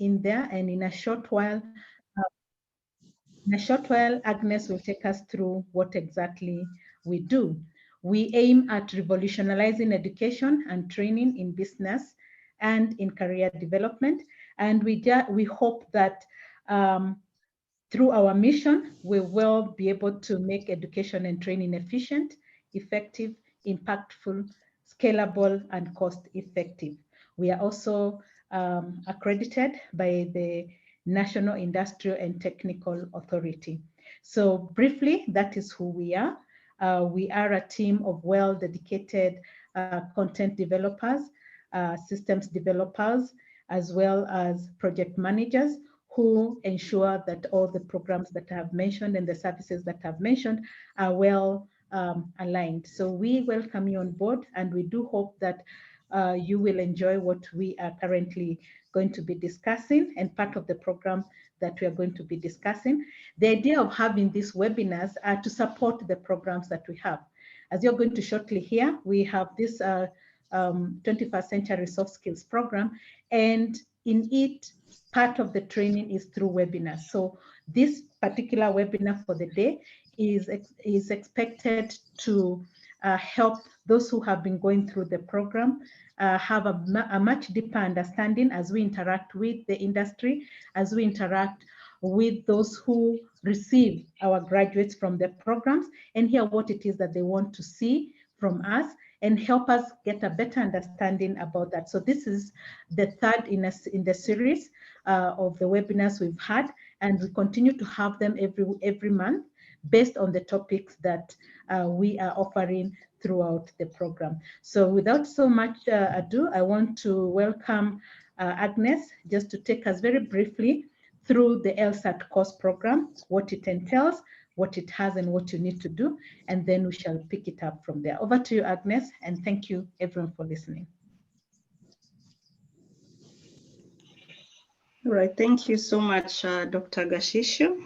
in there, and in a short while, Agnes will take us through what exactly we do. We aim at revolutionizing education and training in business and in career development. And we hope that through our mission, we will be able to make education and training efficient, effective, impactful, scalable, and cost-effective. We are also accredited by the National Industrial and Technical Authority. So briefly, that is who we are. We are a team of well-dedicated content developers, systems developers, as well as project managers who ensure that all the programs that I have mentioned and the services that I've mentioned are well aligned. So we welcome you on board, and we do hope that you will enjoy what we are currently going to be discussing and part of the program that we are going to be discussing. The idea of having these webinars are to support the programs that we have. As you're going to shortly hear, we have this 21st Century Soft Skills program, and in it, part of the training is through webinars. So this particular webinar for the day is expected to help those who have been going through the program have a much deeper understanding as we interact with the industry, as we interact with those who receive our graduates from the programs, and hear what it is that they want to see from us, and help us get a better understanding about that. So this is the third in the series of the webinars we've had, and we continue to have them every month based on the topics that we are offering throughout the program. So without so much ado, I want to welcome Agnes just to take us very briefly through the LSAT course program, what it entails, what it has, and what you need to do, and then we shall pick it up from there. Over to you, Agnes, and thank you everyone for listening. All right, thank you so much, Dr. Gashisho.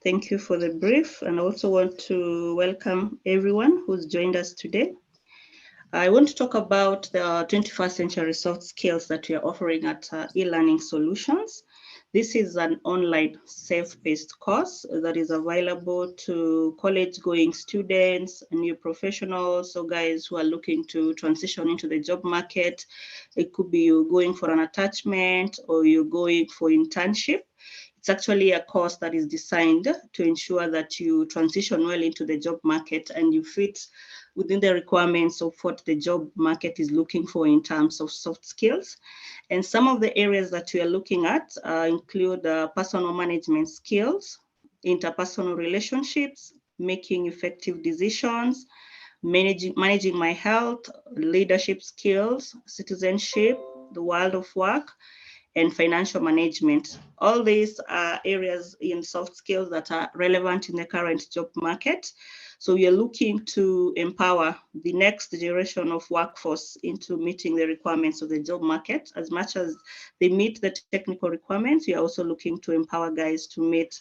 Thank you for the brief, and I also want to welcome everyone who's joined us today. I want to talk about the 21st Century Soft Skills that we are offering at eLearning Solutions. This is an online self-paced course that is available to college-going students, new professionals, so guys who are looking to transition into the job market. It could be you going for an attachment or you're going for internship. It's actually a course that is designed to ensure that you transition well into the job market and you fit within the requirements of what the job market is looking for in terms of soft skills. And some of the areas that we are looking at include personal management skills, interpersonal relationships, making effective decisions, managing my health, leadership skills, citizenship, the world of work, and financial management. All these are areas in soft skills that are relevant in the current job market. So we are looking to empower the next generation of workforce into meeting the requirements of the job market. As much as they meet the technical requirements, we are also looking to empower guys to meet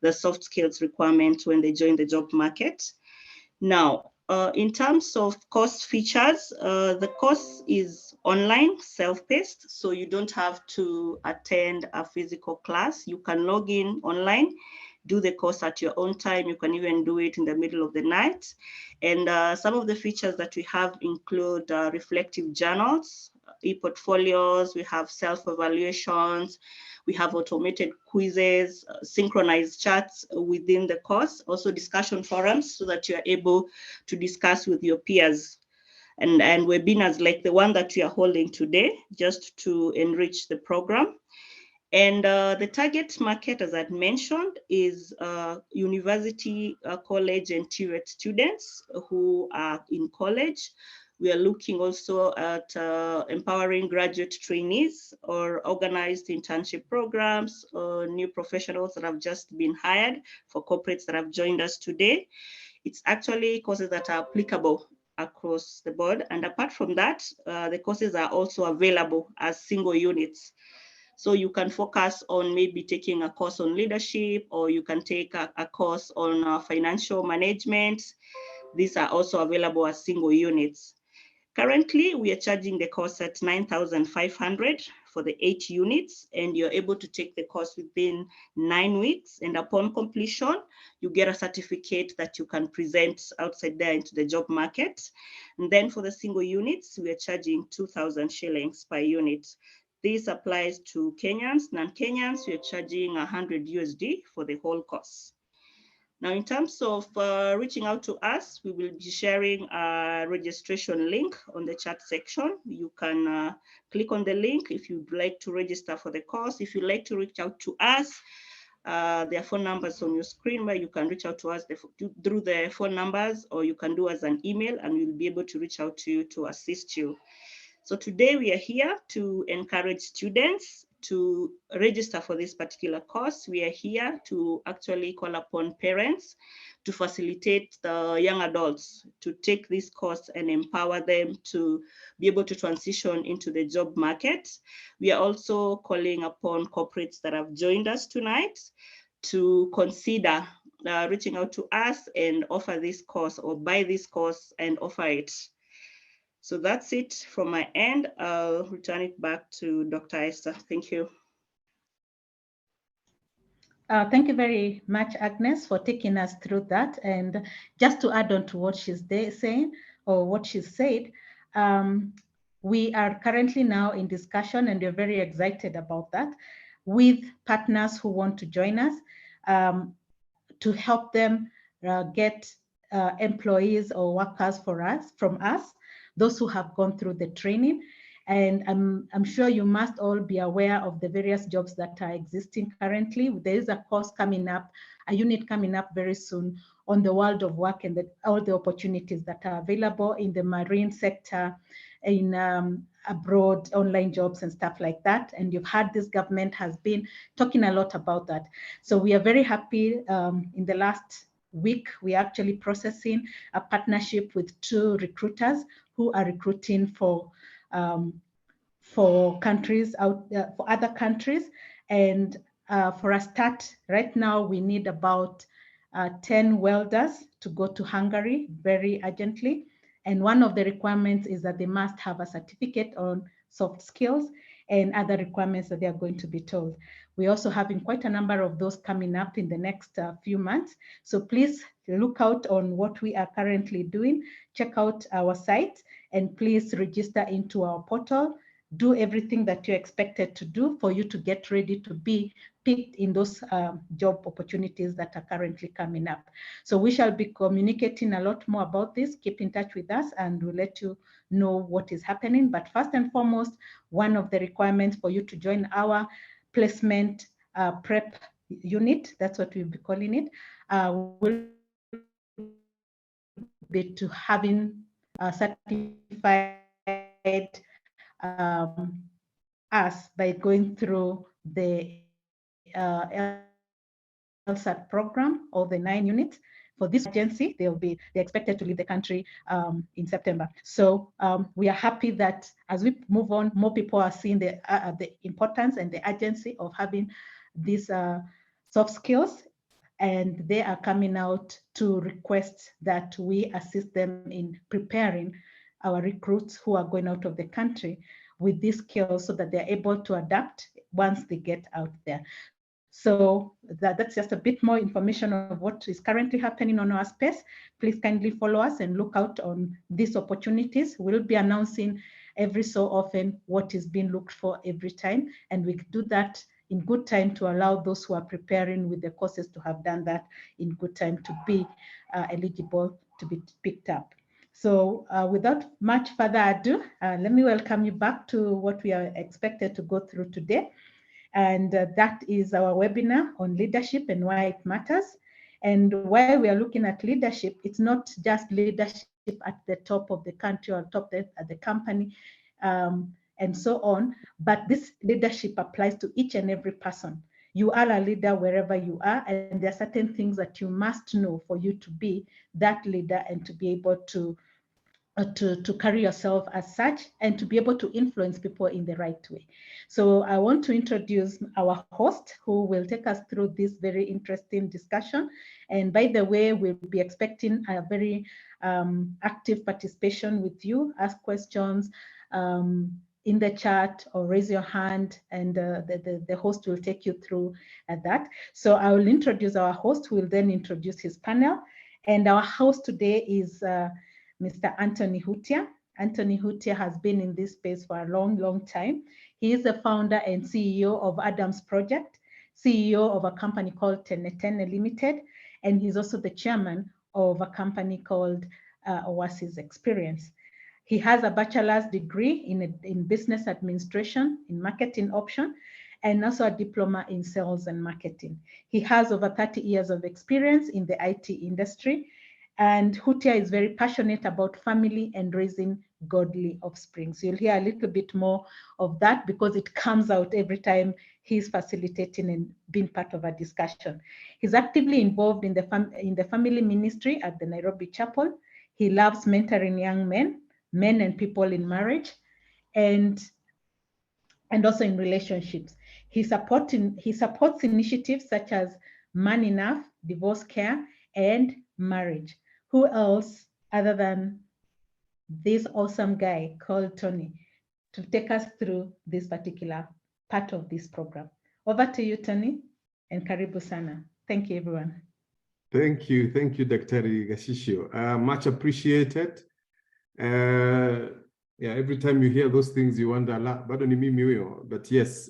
the soft skills requirements when they join the job market. Now, in terms of course features, the course is online, self-paced, so you don't have to attend a physical class. You can log in online, do the course at your own time. You can even do it in the middle of the night. And some of the features that we have include reflective journals, e-portfolios, we have self-evaluations, we have automated quizzes, synchronized chats within the course, also discussion forums so that you are able to discuss with your peers, and webinars like the one that we are holding today, just to enrich the program. And the target market, as I mentioned, is university, college, and TVET students who are in college. We are looking also at empowering graduate trainees or organized internship programs, or new professionals that have just been hired for corporates that have joined us today. It's actually courses that are applicable across the board. And apart from that, the courses are also available as single units. So you can focus on maybe taking a course on leadership, or you can take a course on financial management. These are also available as single units. Currently, we are charging the course at 9,500 for the 8 units, and you're able to take the course within 9 weeks. And upon completion, you get a certificate that you can present outside there into the job market. And then for the single units, we are charging 2,000 shillings per unit. This applies to Kenyans. Non-Kenyans, we are charging 100 USD for the whole course. Now, in terms of reaching out to us, we will be sharing a registration link on the chat section. You can click on the link if you'd like to register for the course. If you'd like to reach out to us, there are phone numbers on your screen where you can reach out to us through the phone numbers, or you can do us an email and we'll be able to reach out to you to assist you. So today we are here to encourage students to register for this particular course. We are here to actually call upon parents to facilitate the young adults to take this course and empower them to be able to transition into the job market. We are also calling upon corporates that have joined us tonight to consider reaching out to us and offer this course, or buy this course and offer it. So that's it from my end. I'll return it back to Dr. Esther. Thank you. Thank you very much, Agnes, for taking us through that. And just to add on to what she's saying, or what she said, we are currently now in discussion, and we're very excited about that, with partners who want to join us to help them get employees or workers from us, those who have gone through the training. And I'm sure you must all be aware of the various jobs that are existing currently. There is a course coming up, a unit coming up very soon on the world of work and all the opportunities that are available in the marine sector, in abroad, online jobs and stuff like that. And you've heard this government has been talking a lot about that. So we are very happy. In the last week, we are actually processing a partnership with 2 recruiters who are recruiting for countries out for other countries. And for a start, right now we need about 10 welders to go to Hungary very urgently. And one of the requirements is that they must have a certificate on soft skills and other requirements that they are going to be told. We're also having quite a number of those coming up in the next few months. So please look out on what we are currently doing. Check out our site and please register into our portal. Do everything that you're expected to do for you to get ready to be picked in those job opportunities that are currently coming up. So we shall be communicating a lot more about this. Keep in touch with us and we'll let you know what is happening. But first and foremost, one of the requirements for you to join our placement prep unit, that's what we'll be calling it, will be to having certified us by going through the LSAT program or the 9 units. For this agency, they're expected to leave the country in September. So we are happy that as we move on, more people are seeing the importance and the urgency of having these soft skills, and they are coming out to request that we assist them in preparing our recruits who are going out of the country with these skills so that they're able to adapt once they get out there. So that's just a bit more information of what is currently happening on our space. Please kindly follow us and look out on these opportunities. We'll be announcing every so often what is being looked for every time, and we do that in good time to allow those who are preparing with the courses to have done that in good time to be eligible to be picked up. So without much further ado, let me welcome you back to what we are expected to go through today. And that is our webinar on leadership and why it matters. And while we are looking at leadership, it's not just leadership at the top of the country or top at the company and so on, but this leadership applies to each and every person. You are a leader wherever you are, and there are certain things that you must know for you to be that leader and to be able to carry yourself as such and to be able to influence people in the right way. So I want to introduce our host who will take us through this very interesting discussion. And by the way, we'll be expecting a very active participation with you, ask questions, in the chat or raise your hand, and the host will take you through that. So I will introduce our host, who will then introduce his panel. And our host today is Mr. Anthony Hutia. Anthony Hutia has been in this space for a long, long time. He is the founder and CEO of Adams Project, CEO of a company called Tenetene Limited, and he's also the chairman of a company called Oasis Experience. He has a bachelor's degree in business administration, in marketing option, and also a diploma in sales and marketing. He has over 30 years of experience in the IT industry, and Hutia is very passionate about family and raising godly offspring. So you'll hear a little bit more of that because it comes out every time he's facilitating and being part of a discussion. He's actively involved in the family ministry at the Nairobi Chapel. He loves mentoring young men and people in marriage, and also in relationships. He supports initiatives such as Man Enough, divorce care, and marriage. Who else other than this awesome guy called Tony to take us through this particular part of this program? Over to you, Tony, and karibu sana. Thank you, everyone. Thank you, Dr. Gashishio. Much appreciated. Yeah, every time you hear those things, you wonder, but yes,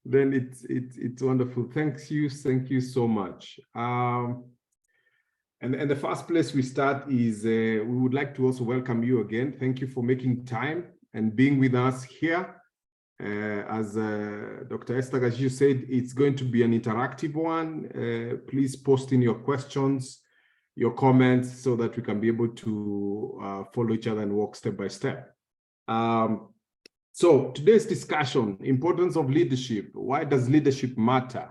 then it's wonderful. Thank you so much. And the first place we start is we would like to also welcome you again. Thank you for making time and being with us here. As Dr. Esther Gashishio said, it's going to be an interactive one. Please post in your questions, your comments, so that we can be able to follow each other and walk step by step. So today's discussion, importance of leadership. Why does leadership matter?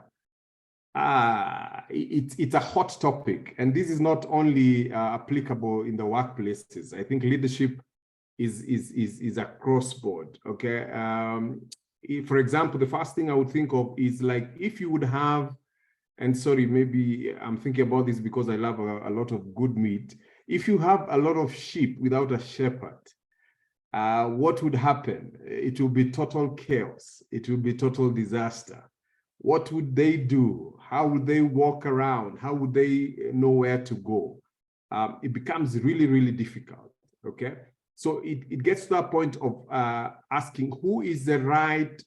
It's a hot topic, and this is not only applicable in the workplaces. I think leadership is across board. Okay. For example, the first thing I would think of is like if you would have, and sorry, maybe I'm thinking about this because I love a lot of good meat. If you have a lot of sheep without a shepherd, what would happen? It will be total chaos. It will be total disaster. What would they do? How would they walk around? How would they know where to go? It becomes really, really difficult. Okay. So it gets to that point of asking who is the right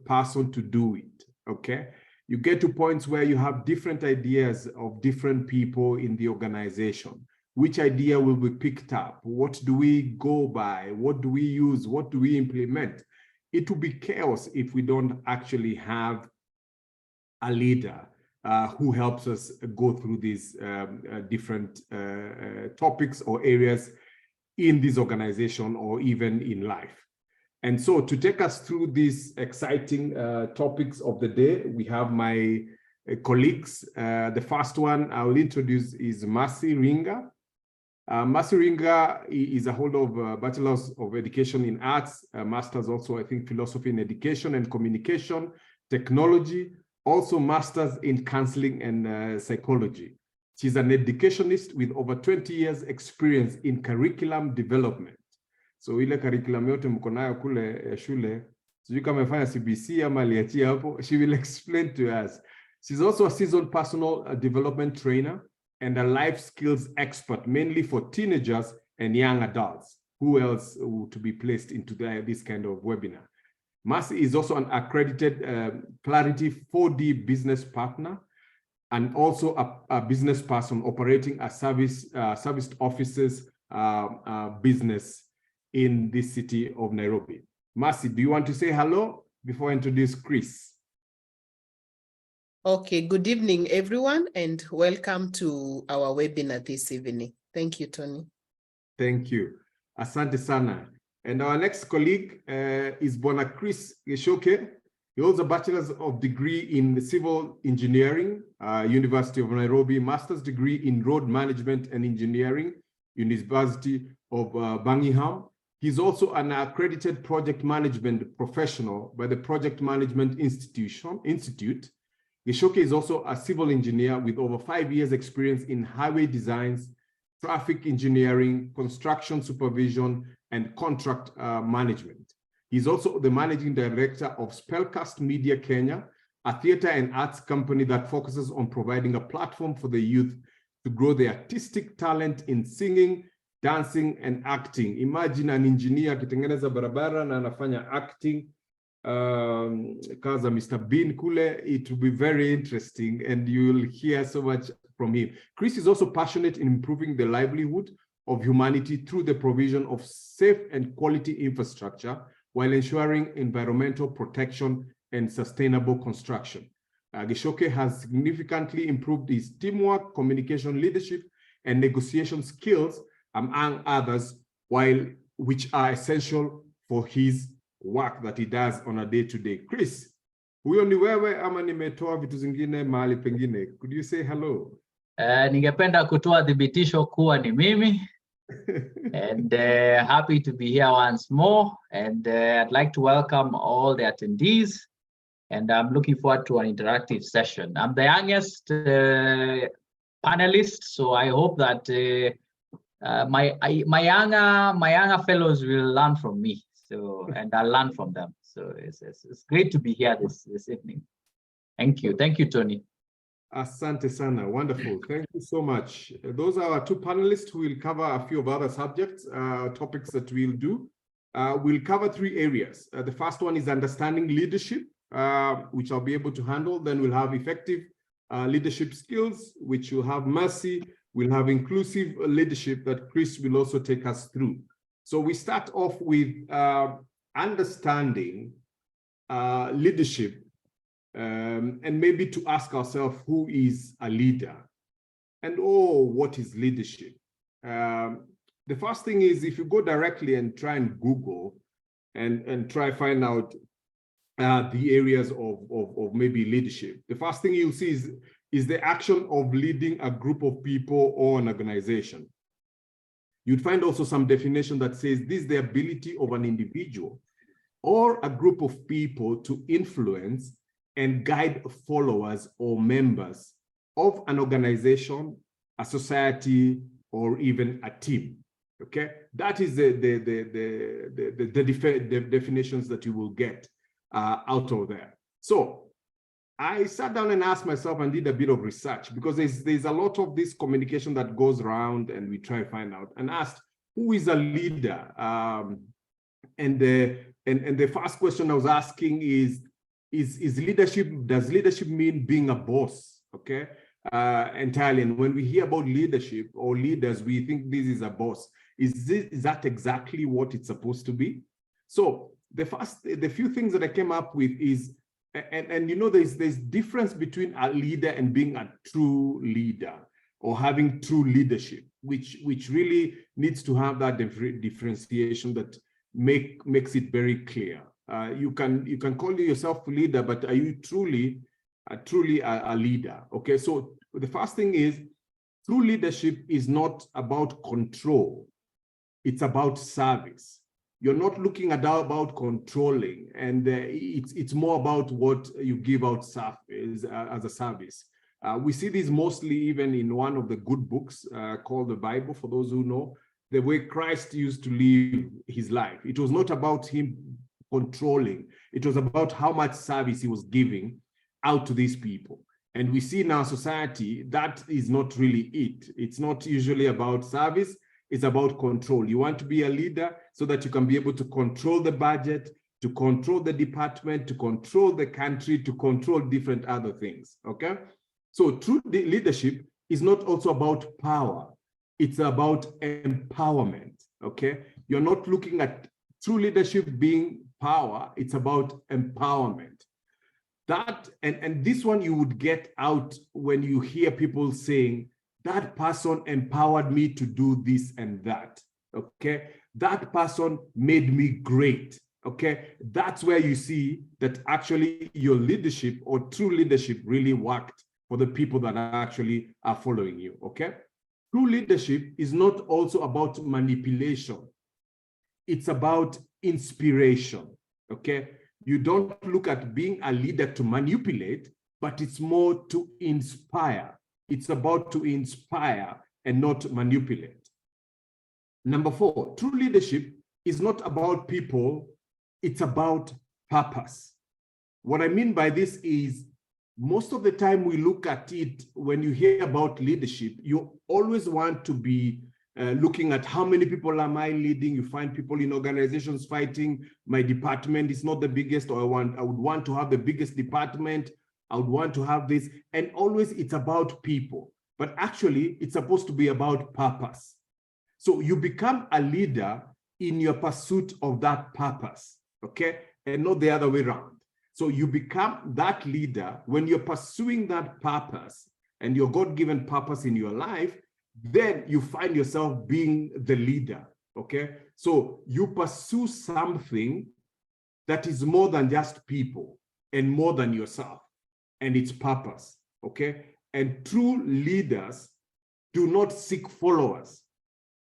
person to do it. Okay. You get to points where you have different ideas of different people in the organization. Which idea will be picked up? What do we go by? What do we use? What do we implement? It will be chaos if we don't actually have a leader who helps us go through these different topics or areas in this organization or even in life. And so to take us through these exciting topics of the day, we have my colleagues. The first one I'll introduce is Mercy Ringa. Mercy Ringa is a holder of Bachelor's of Education in Arts, Master's also, I think, Philosophy in Education and Communication, Technology, also Master's in Counseling and Psychology. She's an educationist with over 20 years experience in curriculum development. So ile curriculum yote mko nayo kule shule, sijui kama amefanya CBC ama aliachia hapo, she will explain to us. She's also a seasoned personal development trainer and a life skills expert, mainly for teenagers and young adults. Who else to be placed into this kind of webinar? Mercy is also an accredited Clarity 4D business partner and also a business person operating a serviced offices business in this city of Nairobi. Mercy, do you want to say hello before I introduce Chris? Okay, good evening, everyone, and welcome to our webinar this evening. Thank you, Tony. Thank you. Asante sana. And our next colleague is Bona Chris Geshoke. He holds a bachelor's of degree in civil engineering, University of Nairobi, master's degree in road management and engineering, University of Birmingham. He's also an accredited project management professional by the Project Management Institute. Geshoke is also a civil engineer with over 5 years experience in highway designs, traffic engineering, construction supervision, and contract management. He's also the managing director of Spellcast Media Kenya, a theater and arts company that focuses on providing a platform for the youth to grow their artistic talent in singing, dancing, and acting. Imagine an engineer akitengeneza barabara na anafanya acting. Kaza Mr. Bean kule, it will be very interesting and you will hear so much from him. Chris is also passionate in improving the livelihood of humanity through the provision of safe and quality infrastructure while ensuring environmental protection and sustainable construction. Geshoke has significantly improved his teamwork, communication, leadership, and negotiation skills, among others, which are essential for his work that he does on a day-to-day. Chris, huyo ni wewe ama nimetoa vitu zingine mahali pengine? Could you say hello? Ningependa kutoa dhibitisho kuwa ni mimi. And happy to be here once more. And I'd like to welcome all the attendees. And I'm looking forward to an interactive session. I'm the youngest panelist, so I hope that my younger fellows will learn from me. So, and I'll learn from them. So it's great to be here this evening. Thank you, Tony. Asante sana, wonderful. Thank you so much. Those are our two panelists who will cover a few of other subjects, topics that we'll do. We'll cover three areas. The first one is understanding leadership, which I'll be able to handle. Then we'll have effective leadership skills, which will have Mercy. We'll have inclusive leadership that Chris will also take us through. So we start off with understanding leadership, and maybe to ask ourselves, who is a leader? And what is leadership? The first thing is, if you go directly and try and Google and try find out the areas of maybe leadership, the first thing you'll see is the action of leading a group of people or an organization. You'd find also some definition that says this is the ability of an individual or a group of people to influence and guide followers or members of an organization, a society, or even a team. Okay, that is the definitions that you will get out of there. So I sat down and asked myself and did a bit of research, because there's a lot of this communication that goes around, and we try to find out, and asked, who is a leader? And the first question I was asking is leadership, does leadership mean being a boss? Okay, entirely. And when we hear about leadership or leaders, we think this is a boss. Is that exactly what it's supposed to be? So the few things that I came up with is, and you know, there's difference between a leader and being a true leader, or having true leadership, which really needs to have that differentiation that makes it very clear. You can call yourself a leader, but are you truly a leader? Okay, so the first thing is, true leadership is not about control. It's about service. You're not looking at about controlling, and it's more about what you give out as a service. We see this mostly even in one of the good books called the Bible, for those who know, the way Christ used to live his life. It was not about him controlling. It was about how much service he was giving out to these people. And we see in our society that is not really it. It's not usually about service. It's about control. You want to be a leader so that you can be able to control the budget, to control the department, to control the country, to control different other things, okay? So true leadership is not also about power. It's about empowerment, okay? You're not looking at true leadership being power. It's about empowerment. That, and this one you would get out when you hear people saying, that person empowered me to do this and that, okay? That person made me great, okay? That's where you see that actually your leadership or true leadership really worked for the people that actually are following you, okay? True leadership is not also about manipulation. It's about inspiration, okay? You don't look at being a leader to manipulate, but it's more to inspire. It's about to inspire and not manipulate. Number 4, true leadership is not about people it's about purpose. What I mean by this is most of the time we look at it, when you hear about leadership, you always want to be looking at how many people am I leading. You find people in organizations fighting, my department is not the biggest, or I would want to have the biggest department. I would want to have this. And always it's about people. But actually, it's supposed to be about purpose. So you become a leader in your pursuit of that purpose, okay? And not the other way around. So you become that leader when you're pursuing that purpose and your God-given purpose in your life, then you find yourself being the leader, okay? So you pursue something that is more than just people and more than yourself, and it's purpose, okay? And true leaders do not seek followers.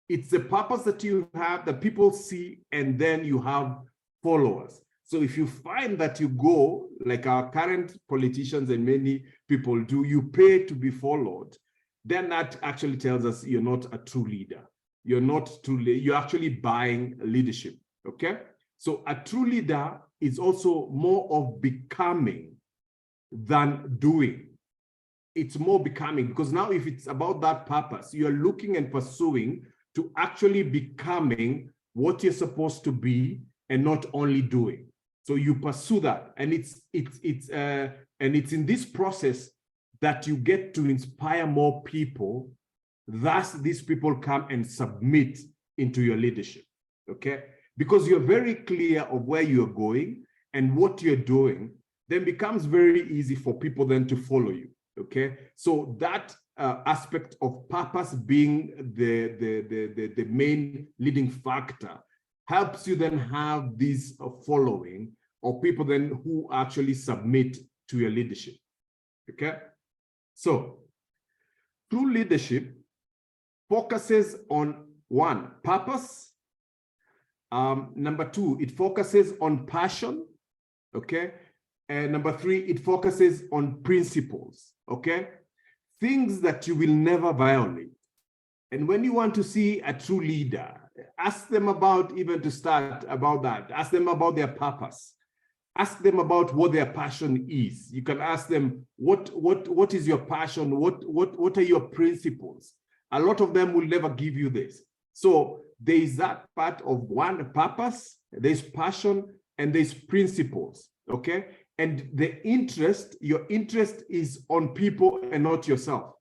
It's the purpose that you have that people see, and then you have followers. So if you find that you go, like our current politicians and many people do, you pay to be followed, then that actually tells us you're not a true leader. You're not truly, you're actually buying leadership, okay? So a true leader is also more of becoming than doing. It's more becoming, because now if it's about that purpose, you're looking and pursuing to actually becoming what you're supposed to be and not only doing. So you pursue that, and it's in this process that you get to inspire more people. Thus, these people come and submit into your leadership, okay? Because you're very clear of where you're going and what you're doing, then becomes very easy for people then to follow you, okay? So that aspect of purpose being the main leading factor helps you then have this following of people then who actually submit to your leadership, okay? So true leadership focuses on one, purpose. Number two, it focuses on passion, okay? And number three, it focuses on principles, okay? Things that you will never violate. And when you want to see a true leader, ask them about, even to start about that, ask them about their purpose. Ask them about what their passion is. You can ask them, what is your passion? What are your principles? A lot of them will never give you this. So there is that part of one, purpose, there's passion, and there's principles, okay? And the interest, your interest is on people and not yourself,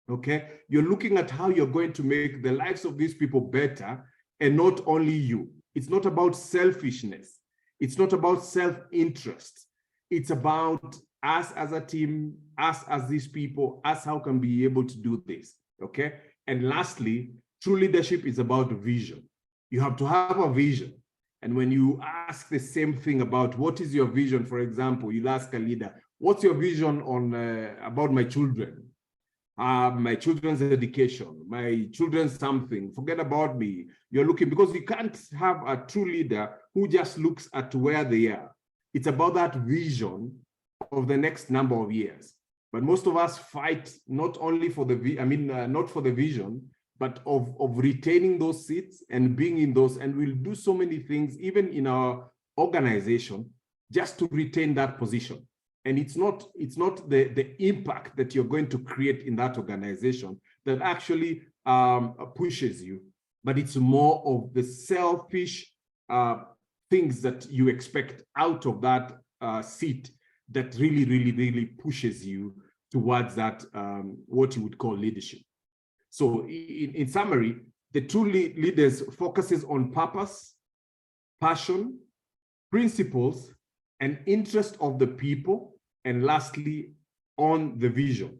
okay? You're looking at how you're going to make the lives of these people better and not only you. It's not about selfishness. It's not about self-interest. It's about us as a team, us as these people, us how can we be able to do this, okay? And lastly, true leadership is about vision. You have to have a vision. And when you ask the same thing about what is your vision, for example, you'll ask a leader, what's your vision on about my children? My children's education, my children's something, forget about me. You're looking, because you can't have a true leader who just looks at where they are. It's about that vision of the next number of years. But most of us fight not only for the, not for the vision, but of retaining those seats and being in those, and we'll do so many things, even in our organization, just to retain that position. And it's not the impact that you're going to create in that organization that actually pushes you, but it's more of the selfish things that you expect out of that seat that really pushes you towards that, what you would call leadership. So in summary, the true leaders focuses on purpose, passion, principles, and interest of the people, and lastly, on the vision.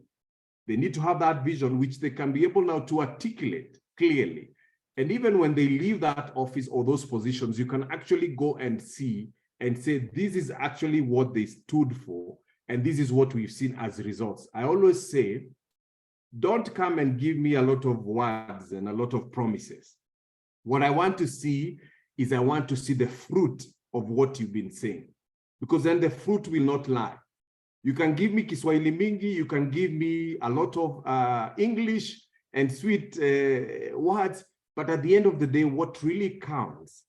They need to have that vision, which they can be able now to articulate clearly. And even when they leave that office or those positions, you can actually go and see and say, this is actually what they stood for, and this is what we've seen as results. I always say, don't come and give me a lot of words and a lot of promises. What I want to see is I want to see the fruit of what you've been saying, because then the fruit will not lie. You can give me Kiswahili mingi, you can give me a lot of English and sweet words, but at the end of the day, what really counts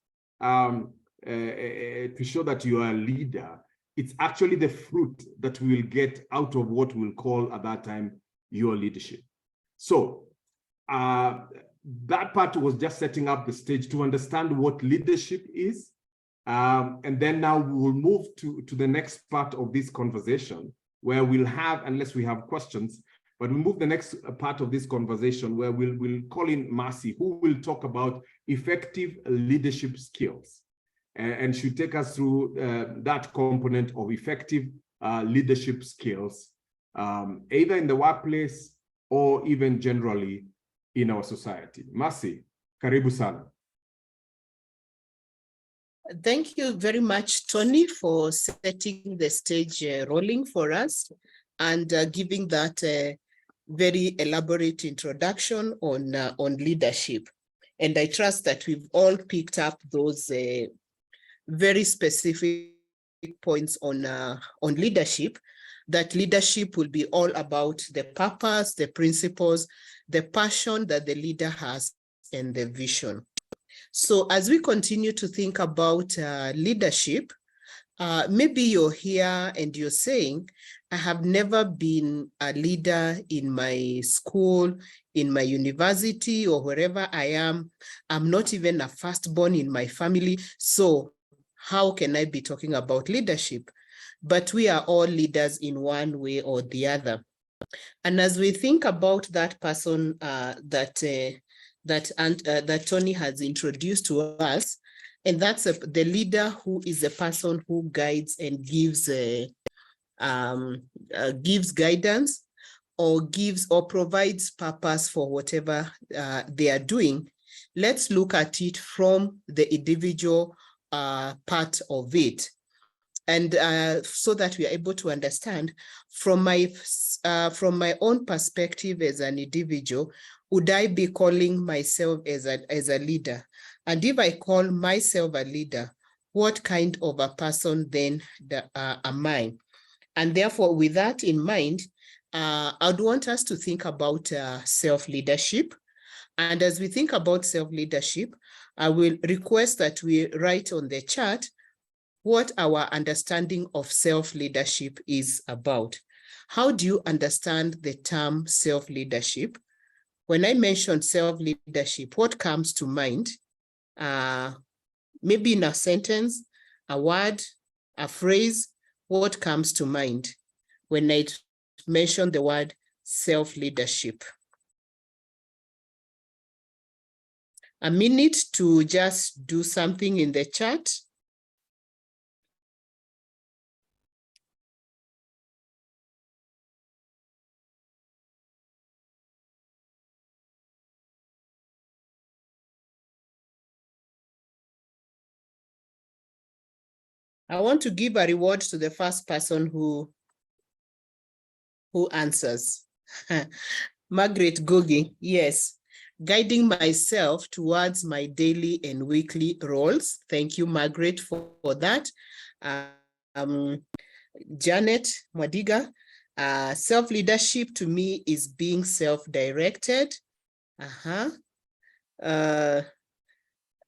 to show that you are a leader, it's actually the fruit that we will get out of what we'll call at that time your leadership. So that part was just setting up the stage to understand what leadership is. And then now we will move to the next part of this conversation, where we'll have, unless we have questions, but we'll move the next part of this conversation where we'll call in Mercy, who will talk about effective leadership skills. And she'll take us through that component of effective leadership skills, either in the workplace or even generally in our society. Mercy, karibu sana. Thank you very much, Tony, for setting the stage rolling for us and giving that very elaborate introduction on leadership. And I trust that we've all picked up those very specific points on leadership, that leadership will be all about the purpose, the principles, the passion that the leader has, and the vision. So as we continue to think about leadership, maybe you're here and you're saying, I have never been a leader in my school, in my university, or wherever I am. I'm not even a firstborn in my family. So how can I be talking about leadership? But we are all leaders in one way or the other. And as we think about that person that Tony has introduced to us, and that's the leader who is a person who guides and gives guidance or provides purpose for whatever they are doing. Let's look at it from the individual part of it. And so that we are able to understand from my own perspective as an individual, would I be calling myself as a leader? And if I call myself a leader, what kind of a person then am I? And therefore, with that in mind, I'd want us to think about self-leadership. And as we think about self-leadership, I will request that we write on the chat what our understanding of self-leadership is about. How do you understand the term self-leadership? When I mention self-leadership, what comes to mind? Maybe in a sentence, a word, a phrase, what comes to mind when I mention the word self-leadership? A minute to just do something in the chat. I want to give a reward to the first person who answers. Margaret Gogi, yes. Guiding myself towards my daily and weekly roles. Thank you, Margaret, for that. Janet Mwadiga, self-leadership to me is being self-directed.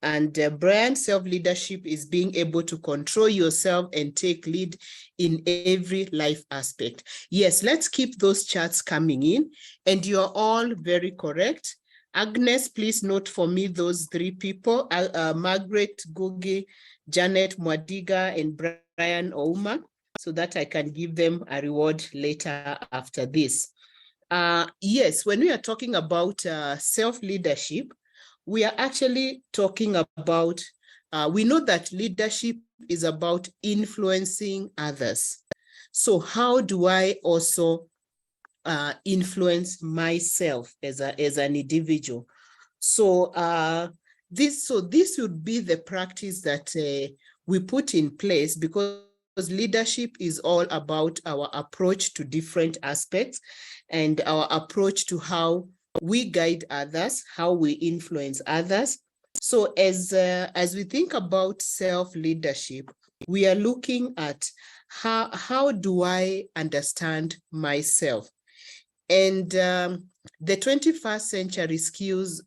And Brian, self-leadership is being able to control yourself and take lead in every life aspect. Yes, let's keep those charts coming in. And you're all very correct. Agnes, please note for me those three people, Margaret Gogi, Janet Mwadiga, and Brian Ouma, so that I can give them a reward later after this. Yes, when we are talking about self-leadership, we are actually talking about, we know that leadership is about influencing others. So how do I also influence myself as an individual? So this would be the practice that we put in place, because leadership is all about our approach to different aspects and our approach to how we guide others, how we influence others. So as we think about self-leadership, we are looking at how do I understand myself? And the 21st Century Skills,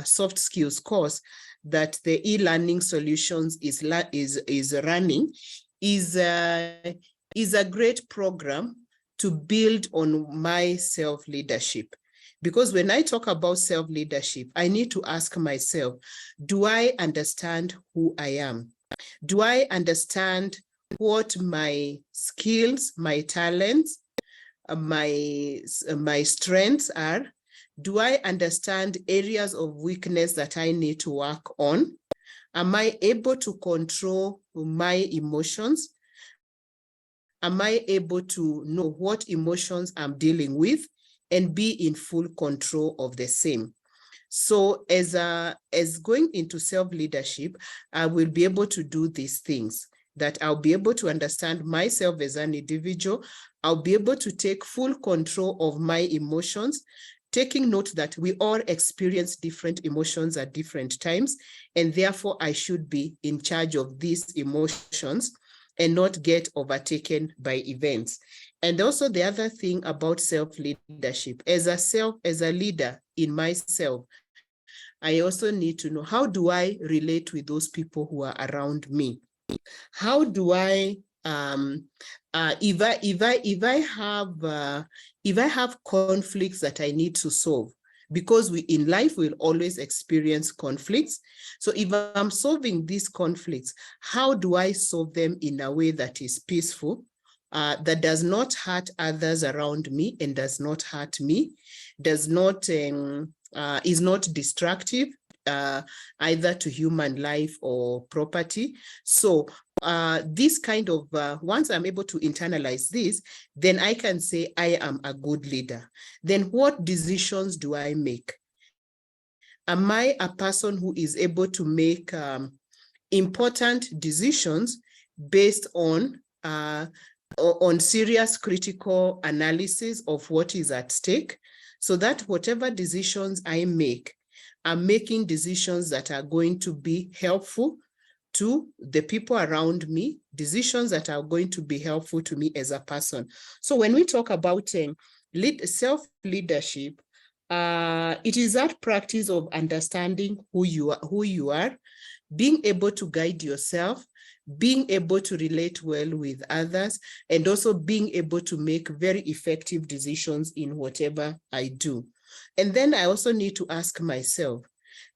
Soft Skills course that the e-learning solutions is running is a great program to build on my self-leadership. Because when I talk about self-leadership, I need to ask myself, do I understand who I am? Do I understand what my skills, my talents, my strengths are? Do I understand areas of weakness that I need to work on? Am I able to control my emotions? Am I able to know what emotions I'm dealing with and be in full control of the same? So as going into self-leadership, I will be able to do these things, that I'll be able to understand myself as an individual. I'll be able to take full control of my emotions, taking note that we all experience different emotions at different times, and therefore I should be in charge of these emotions and not get overtaken by events. And also the other thing about self-leadership, as a leader in myself, I also need to know, how do I relate with those people who are around me? How do I, if I have conflicts that I need to solve, because in life we'll always experience conflicts. So if I'm solving these conflicts, how do I solve them in a way that is peaceful, that does not hurt others around me and does not hurt me, is not destructive, either to human life or property? So this kind of, once I'm able to internalize this, then I can say I am a good leader. Then what decisions do I make? Am I a person who is able to make important decisions based on serious critical analysis of what is at stake, so that whatever decisions I make, I'm making decisions that are going to be helpful to the people around me, decisions that are going to be helpful to me as a person. So when we talk about self-leadership, it is that practice of understanding who you are, being able to guide yourself, being able to relate well with others, and also being able to make very effective decisions in whatever I do. And then I also need to ask myself,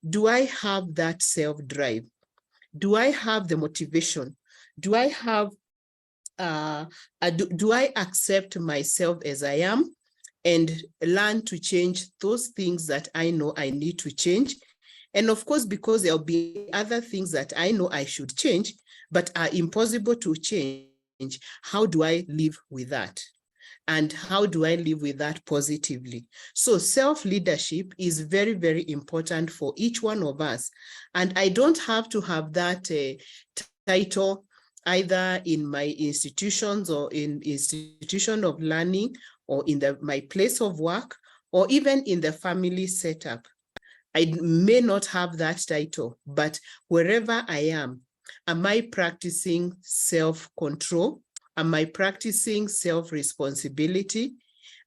do I have that self-drive? Do I have the motivation? Do I have, do I accept myself as I am and learn to change those things that I know I need to change? And of course, because there'll be other things that I know I should change, but are impossible to change, how do I live with that? And how do I live with that positively? So self-leadership is very, very important for each one of us. And I don't have to have that title either in my institutions or in institution of learning or in my place of work or even in the family setup. I may not have that title, but wherever I am I practicing self-control? Am I practicing self-responsibility?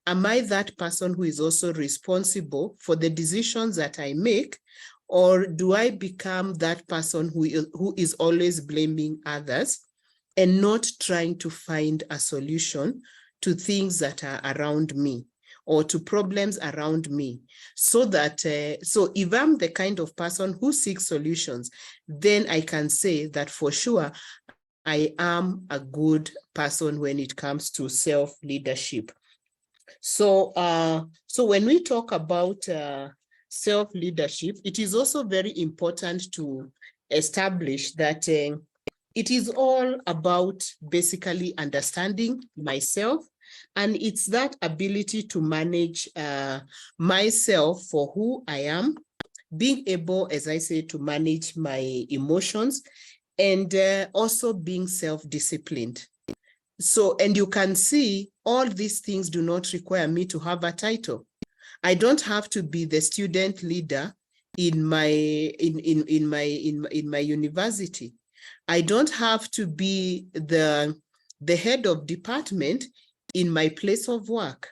Am I that person who is also responsible for the decisions that I make? Or do I become that person who is always blaming others and not trying to find a solution to things that are around me or to problems around me? So that, so if I'm the kind of person who seeks solutions, then I can say that for sure, I am a good person when it comes to self-leadership. So, so when we talk about self-leadership, it is also very important to establish that it is all about basically understanding myself, and it's that ability to manage myself for who I am, being able, as I say, to manage my emotions, and also being self-disciplined. So, and you can see all these things do not require me to have a title. I don't have to be the student leader in my university. I don't have to be the head of department in my place of work.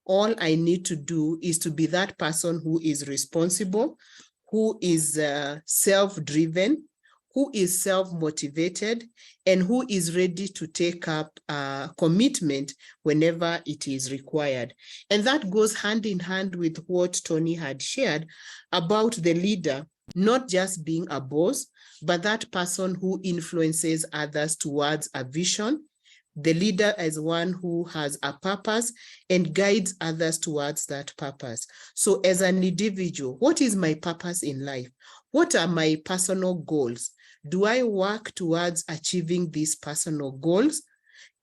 All I need to do is to be that person who is responsible, who is self-driven, who is self-motivated, and who is ready to take up commitment whenever it is required. And that goes hand in hand with what Tony had shared about the leader not just being a boss, but that person who influences others towards a vision. The leader as one who has a purpose and guides others towards that purpose. So as an individual, what is my purpose in life? What are my personal goals? Do I work towards achieving these personal goals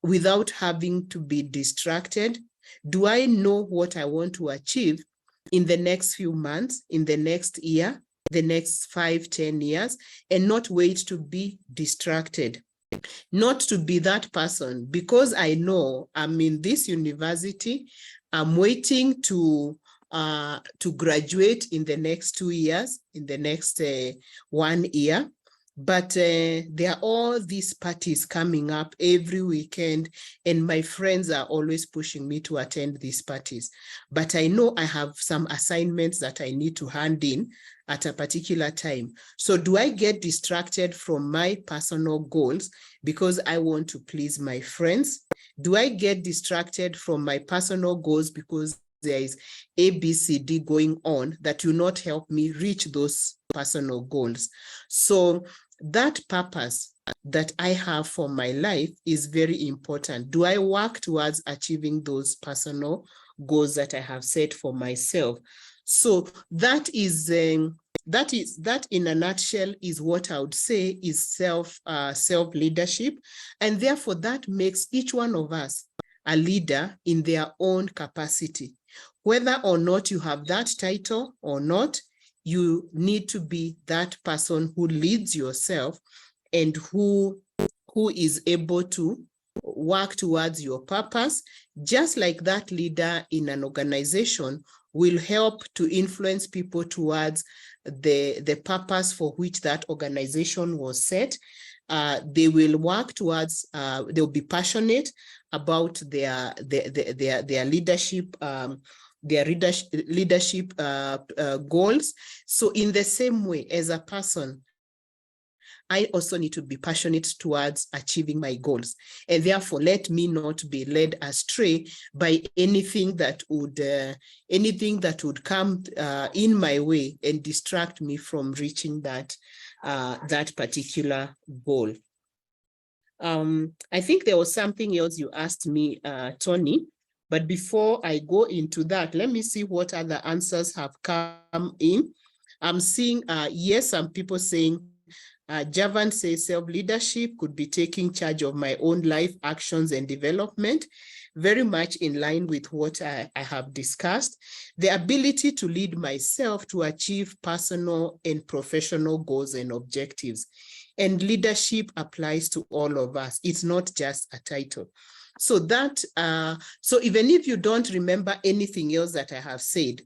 without having to be distracted? Do I know what I want to achieve in the next few months, in the next year, the next 5, 10 years, and not wait to be distracted? Not to be that person because I know I'm in this university, I'm waiting to graduate in the next 2 years, in the next 1 year. But there are all these parties coming up every weekend, and my friends are always pushing me to attend these parties. But I know I have some assignments that I need to hand in at a particular time. So do I get distracted from my personal goals because I want to please my friends? Do I get distracted from my personal goals because there is ABCD going on that will not help me reach those personal goals? So that purpose that I have for my life is very important. Do I work towards achieving those personal goals that I have set for myself? So that in a nutshell is what I would say is self-leadership. And therefore that makes each one of us a leader in their own capacity. Whether or not you have that title or not, you need to be that person who leads yourself and who is able to work towards your purpose, just like that leader in an organization will help to influence people towards the purpose for which that organization was set. They will work towards, they'll be passionate about their leadership, goals. So in the same way, as a person, I also need to be passionate towards achieving my goals. And therefore, let me not be led astray by anything that would come in my way and distract me from reaching that particular goal. I think there was something else you asked me, Tony, but before I go into that, let me see what other answers have come in. I'm seeing, yes, some people saying, Javan says self-leadership could be taking charge of my own life actions and development, very much in line with what I have discussed. The ability to lead myself to achieve personal and professional goals and objectives. And leadership applies to all of us. It's not just a title. So that, so even if you don't remember anything else that I have said,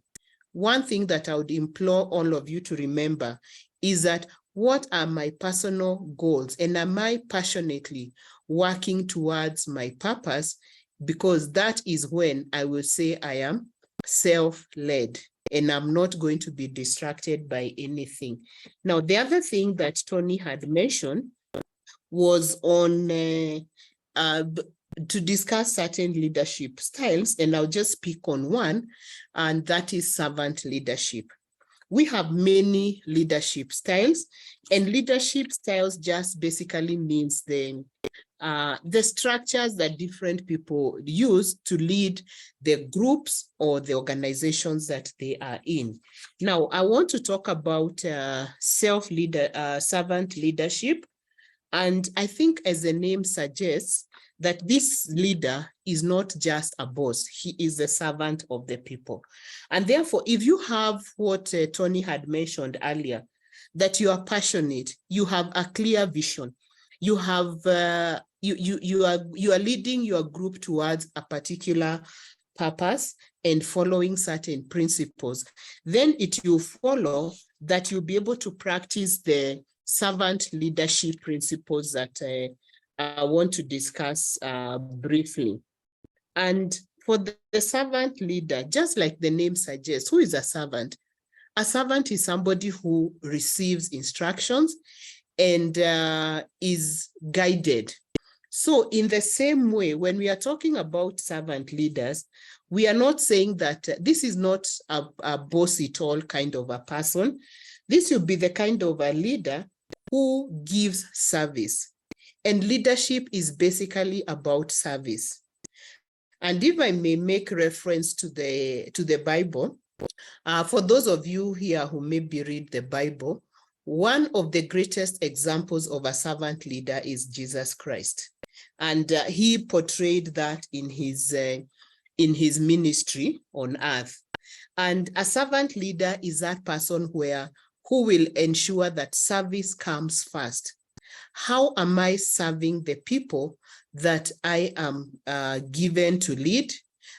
one thing that I would implore all of you to remember is that what are my personal goals, and am I passionately working towards my purpose? Because that is when I will say I am self-led and I'm not going to be distracted by anything. Now, the other thing that Tony had mentioned was on to discuss certain leadership styles, and I'll just pick on one, and that is servant leadership. We have many leadership styles, and leadership styles just basically means the structures that different people use to lead the groups or the organizations that they are in. Now, I want to talk about servant leadership. And I think, as the name suggests, that this leader is not just a boss, he is a servant of the people. And therefore, if you have what Tony had mentioned earlier, that you are passionate, you have a clear vision, you have you are leading your group towards a particular purpose and following certain principles, then it will follow that you'll be able to practice the servant leadership principles that I want to discuss briefly. And for the servant leader, just like the name suggests, who is a servant? A servant is somebody who receives instructions and is guided. So in the same way, when we are talking about servant leaders, we are not saying that this is not a boss-it-all kind of a person. This will be the kind of a leader who gives service. And leadership is basically about service. And if I may make reference to the Bible, for those of you here who maybe read the Bible, one of the greatest examples of a servant leader is Jesus Christ. And he portrayed that in his ministry on earth. And a servant leader is that person who will ensure that service comes first. How am I serving the people that I am given to lead?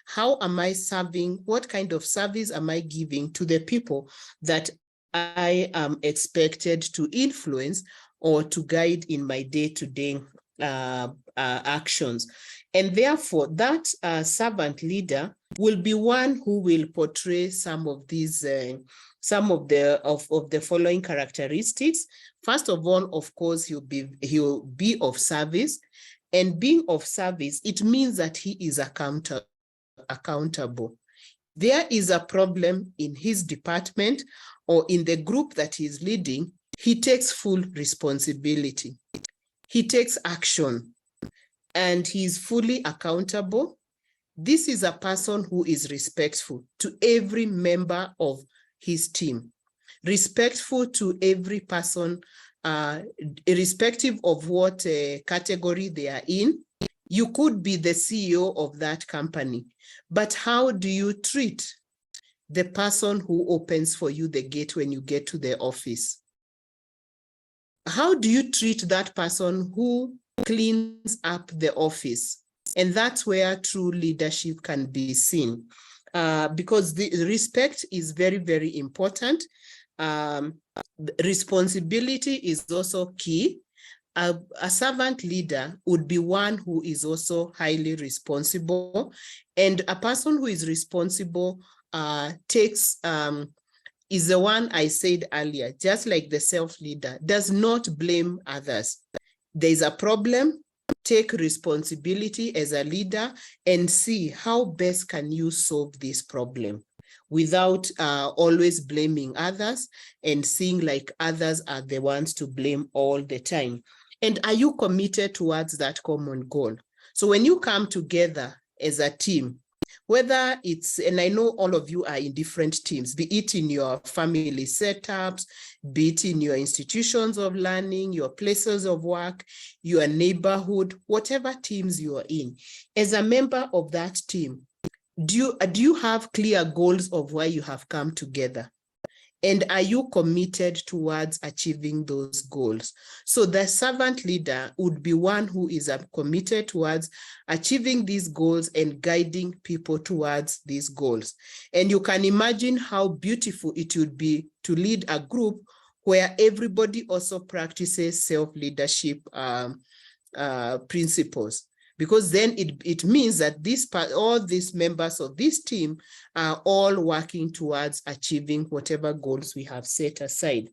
How am I serving? What kind of service am I giving to the people that I am expected to influence or to guide in my day-to-day actions? And therefore, that servant leader will be one who will portray some of these, some of the following characteristics. First of all, of course, he'll be of service, and being of service, it means that he is accountable. There is a problem in his department or in the group that he's leading, he takes full responsibility. He takes action and he's fully accountable. This is a person who is respectful to every member of his team, respectful to every person, irrespective of what category they are in. You could be the CEO of that company, but how do you treat the person who opens for you the gate when you get to the office? How do you treat that person who cleans up the office? And that's where true leadership can be seen, because the respect is very, very important. Responsibility is also key. A servant leader would be one who is also highly responsible, and a person who is responsible is the one I said earlier, just like the self-leader, does not blame others. There's a problem, take responsibility as a leader and see how best can you solve this problem without always blaming others and seeing like others are the ones to blame all the time. And are you committed towards that common goal? So when you come together as a team, whether it's, and I know all of you are in different teams, be it in your family setups, be it in your institutions of learning, your places of work, your neighborhood, whatever teams you are in, as a member of that team, do you have clear goals of why you have come together? And are you committed towards achieving those goals? So the servant leader would be one who is committed towards achieving these goals and guiding people towards these goals. And you can imagine how beautiful it would be to lead a group where everybody also practices self-leadership principles. Because then it means that all these members of this team are all working towards achieving whatever goals we have set aside.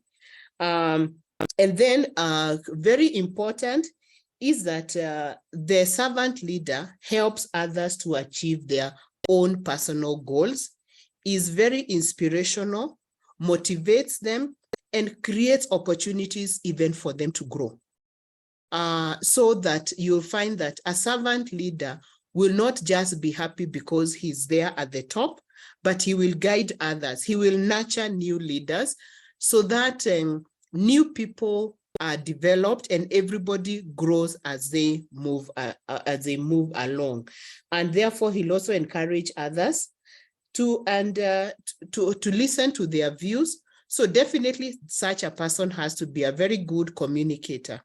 And then very important is that the servant leader helps others to achieve their own personal goals, is very inspirational, motivates them, and creates opportunities even for them to grow. So that you'll find that a servant leader will not just be happy because he's there at the top, but he will guide others. He will nurture new leaders so that new people are developed and everybody grows as they move along. And therefore, he'll also encourage others to listen to their views. So definitely such a person has to be a very good communicator.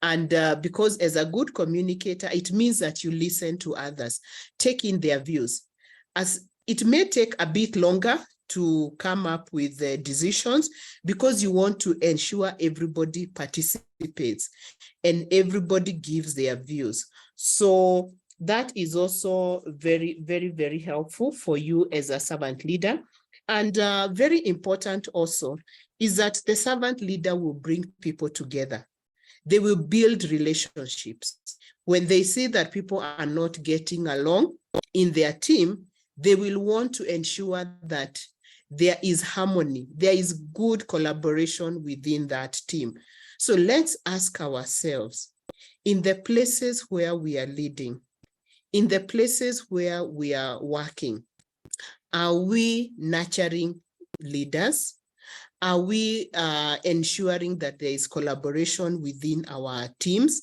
And because as a good communicator, it means that you listen to others, take in their views. As it may take a bit longer to come up with the decisions because you want to ensure everybody participates and everybody gives their views. So that is also very, very, very helpful for you as a servant leader. And very important also is that the servant leader will bring people together. They will build relationships. When they see that people are not getting along in their team, they will want to ensure that there is harmony, there is good collaboration within that team. So let's ask ourselves, in the places where we are leading, in the places where we are working, are we nurturing leaders? Are we ensuring that there is collaboration within our teams?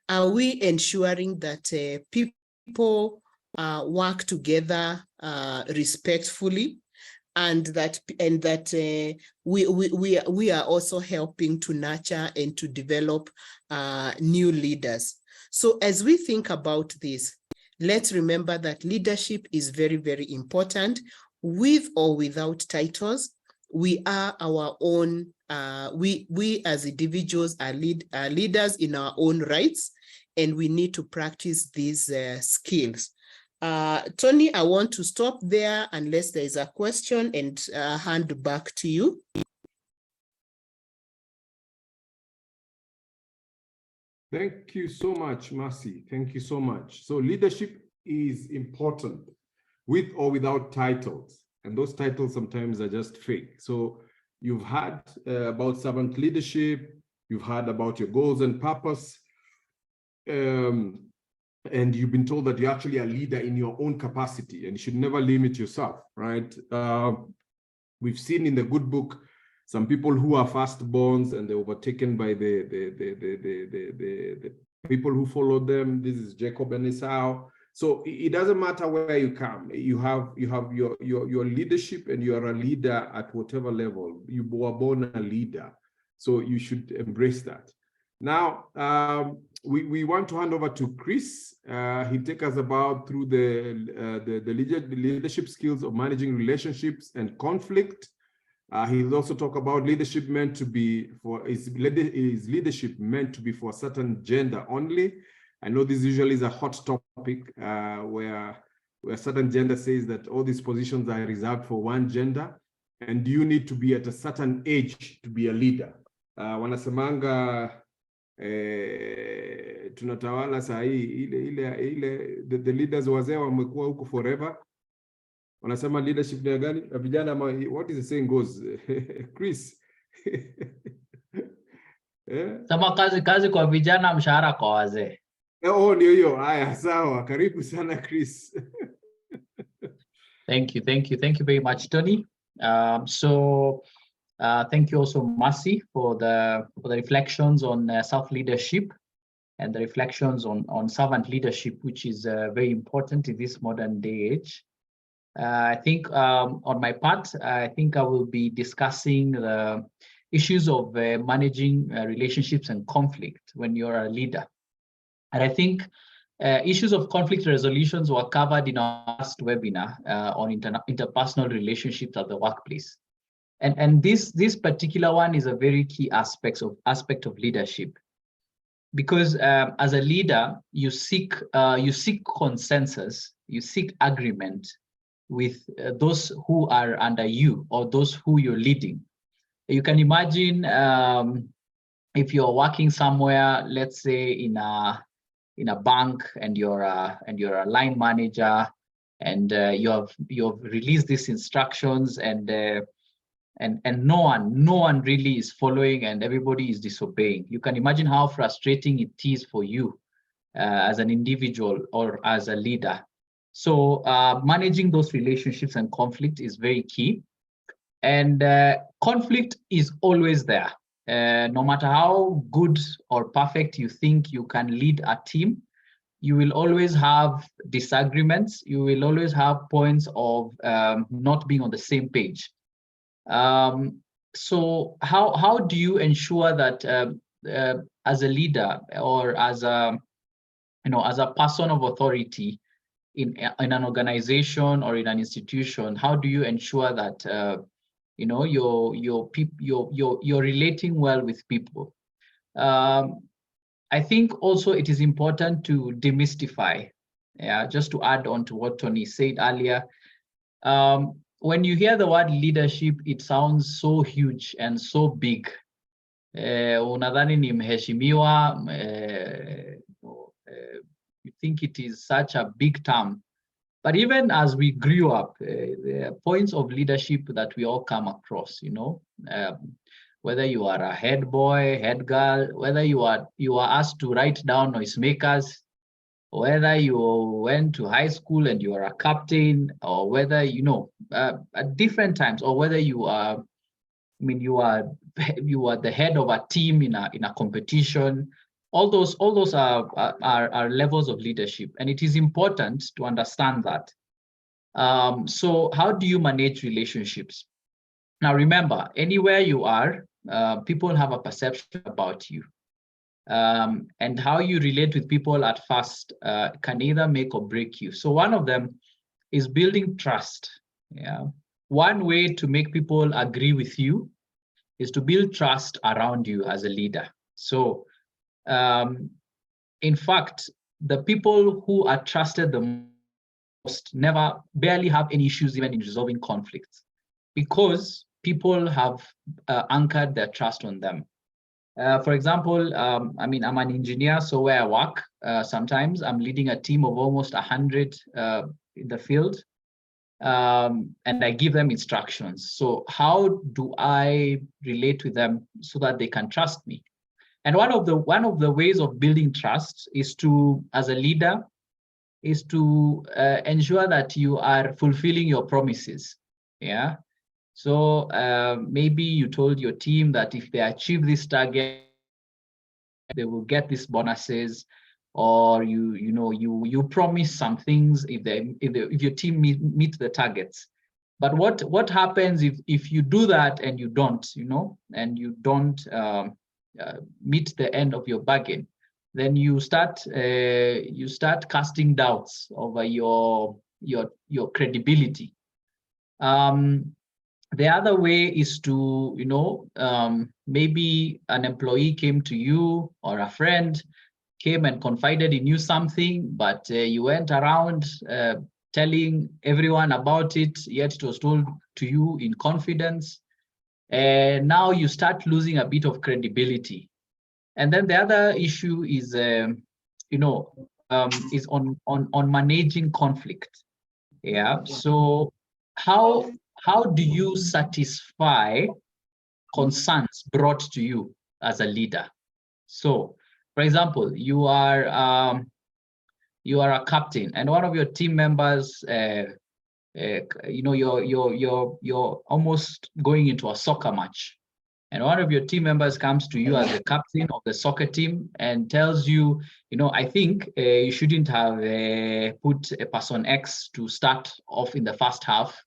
Are we ensuring that people work together respectfully, and that we are also helping to nurture and to develop new leaders? So as we think about this, let's remember that leadership is very, very important. With or without titles, we are our own, we as individuals are leaders in our own rights, and we need to practice these skills. Tony, I want to stop there unless there is a question, and hand back to you. Thank you so much, Mercy. Thank you so much. So leadership is important with or without titles. And those titles sometimes are just fake. So you've heard about servant leadership. You've heard about your goals and purpose. And you've been told that you're actually a leader in your own capacity, and you should never limit yourself, right? We've seen in the good book some people who are firstborns and they're overtaken by the people who followed them. This is Jacob and Esau. So it doesn't matter where you come. You have your leadership, and you are a leader at whatever level. You were born a leader, so you should embrace that. Now, we want to hand over to Chris. He'll take us through the leadership skills of managing relationships and conflict. He'll also talk about leadership meant to be for, is leadership meant to be for a certain gender only? I know this usually is a hot topic where certain gender says that all these positions are reserved for one gender, and you need to be at a certain age to be a leader. Wanasemanga tunatawala saa hii the leaders wazee wamekuwa huko forever. Wanasema leadership ni gani? Vijana, what is the saying goes? Chris. Sama kazi kwa vijana, mshahara kwa wazee. Oh, ndio hiyo. Haya, sawa. Karibu sana Chris. Thank you very much, Tony. Thank you also, Mercy, for the reflections on self-leadership and the reflections on servant leadership, which is very important in this modern day age. I think on my part, I think I will be discussing the issues of managing relationships and conflict when you're a leader. And I think issues of conflict resolutions were covered in our last webinar on interpersonal relationships at the workplace. And this particular one is a very key aspect of leadership, because as a leader, you seek consensus, you seek agreement with those who are under you or those who you're leading. You can imagine if you're working somewhere, let's say in a bank, and you're a line manager, and you have released these instructions, and no one really is following, and everybody is disobeying. You can imagine how frustrating it is for you as an individual or as a leader. So managing those relationships and conflict is very key. And conflict is always there. No matter how good or perfect you think you can lead a team, you will always have disagreements. You will always have points of not being on the same page. So how do you ensure that as a leader or as a person of authority in an organization or in an institution, how do you ensure that you're relating well with people? I think also it is important to demystify. Just to add on to what Tony said earlier, when you hear the word leadership, it sounds so huge and so big. Unadhani ni mheshimiwa, you think it is such a big term. But even as we grew up, there are points of leadership that we all come across, whether you are a head boy, head girl, whether you are asked to write down noisemakers, whether you went to high school and you are a captain, or whether, at different times, or whether you are the head of a team in a competition. All those are levels of leadership, and it is important to understand that. So how do you manage relationships? Now, remember, anywhere you are, people have a perception about you. And how you relate with people at first can either make or break you. So one of them is building trust. Yeah. One way to make people agree with you is to build trust around you as a leader. So in fact, the people who are trusted the most barely have any issues even in resolving conflicts, because people have anchored their trust on them. For example, I'm an engineer, so where I work, sometimes I'm leading a team of almost 100 in the field, and I give them instructions. So how do I relate with them so that they can trust me? And one of the ways of building trust is to, as a leader, is to ensure that you are fulfilling your promises. Yeah. So maybe you told your team that if they achieve this target, they will get these bonuses, or you promise some things if your team meet the targets. But what happens if you do that and you don't, and you don't meet the end of your bargain? Then you start casting doubts over your credibility. The other way is to, maybe an employee came to you, or a friend came and confided in you something, but you went around telling everyone about it, yet it was told to you in confidence. And now you start losing a bit of credibility. And then the other issue is, is on managing conflict. Yeah. So how do you satisfy concerns brought to you as a leader? So, for example, you are a captain, and one of your team members, you're almost going into a soccer match, and one of your team members comes to you as the captain of the soccer team and tells you, I think you shouldn't have put a person X to start off in the first half.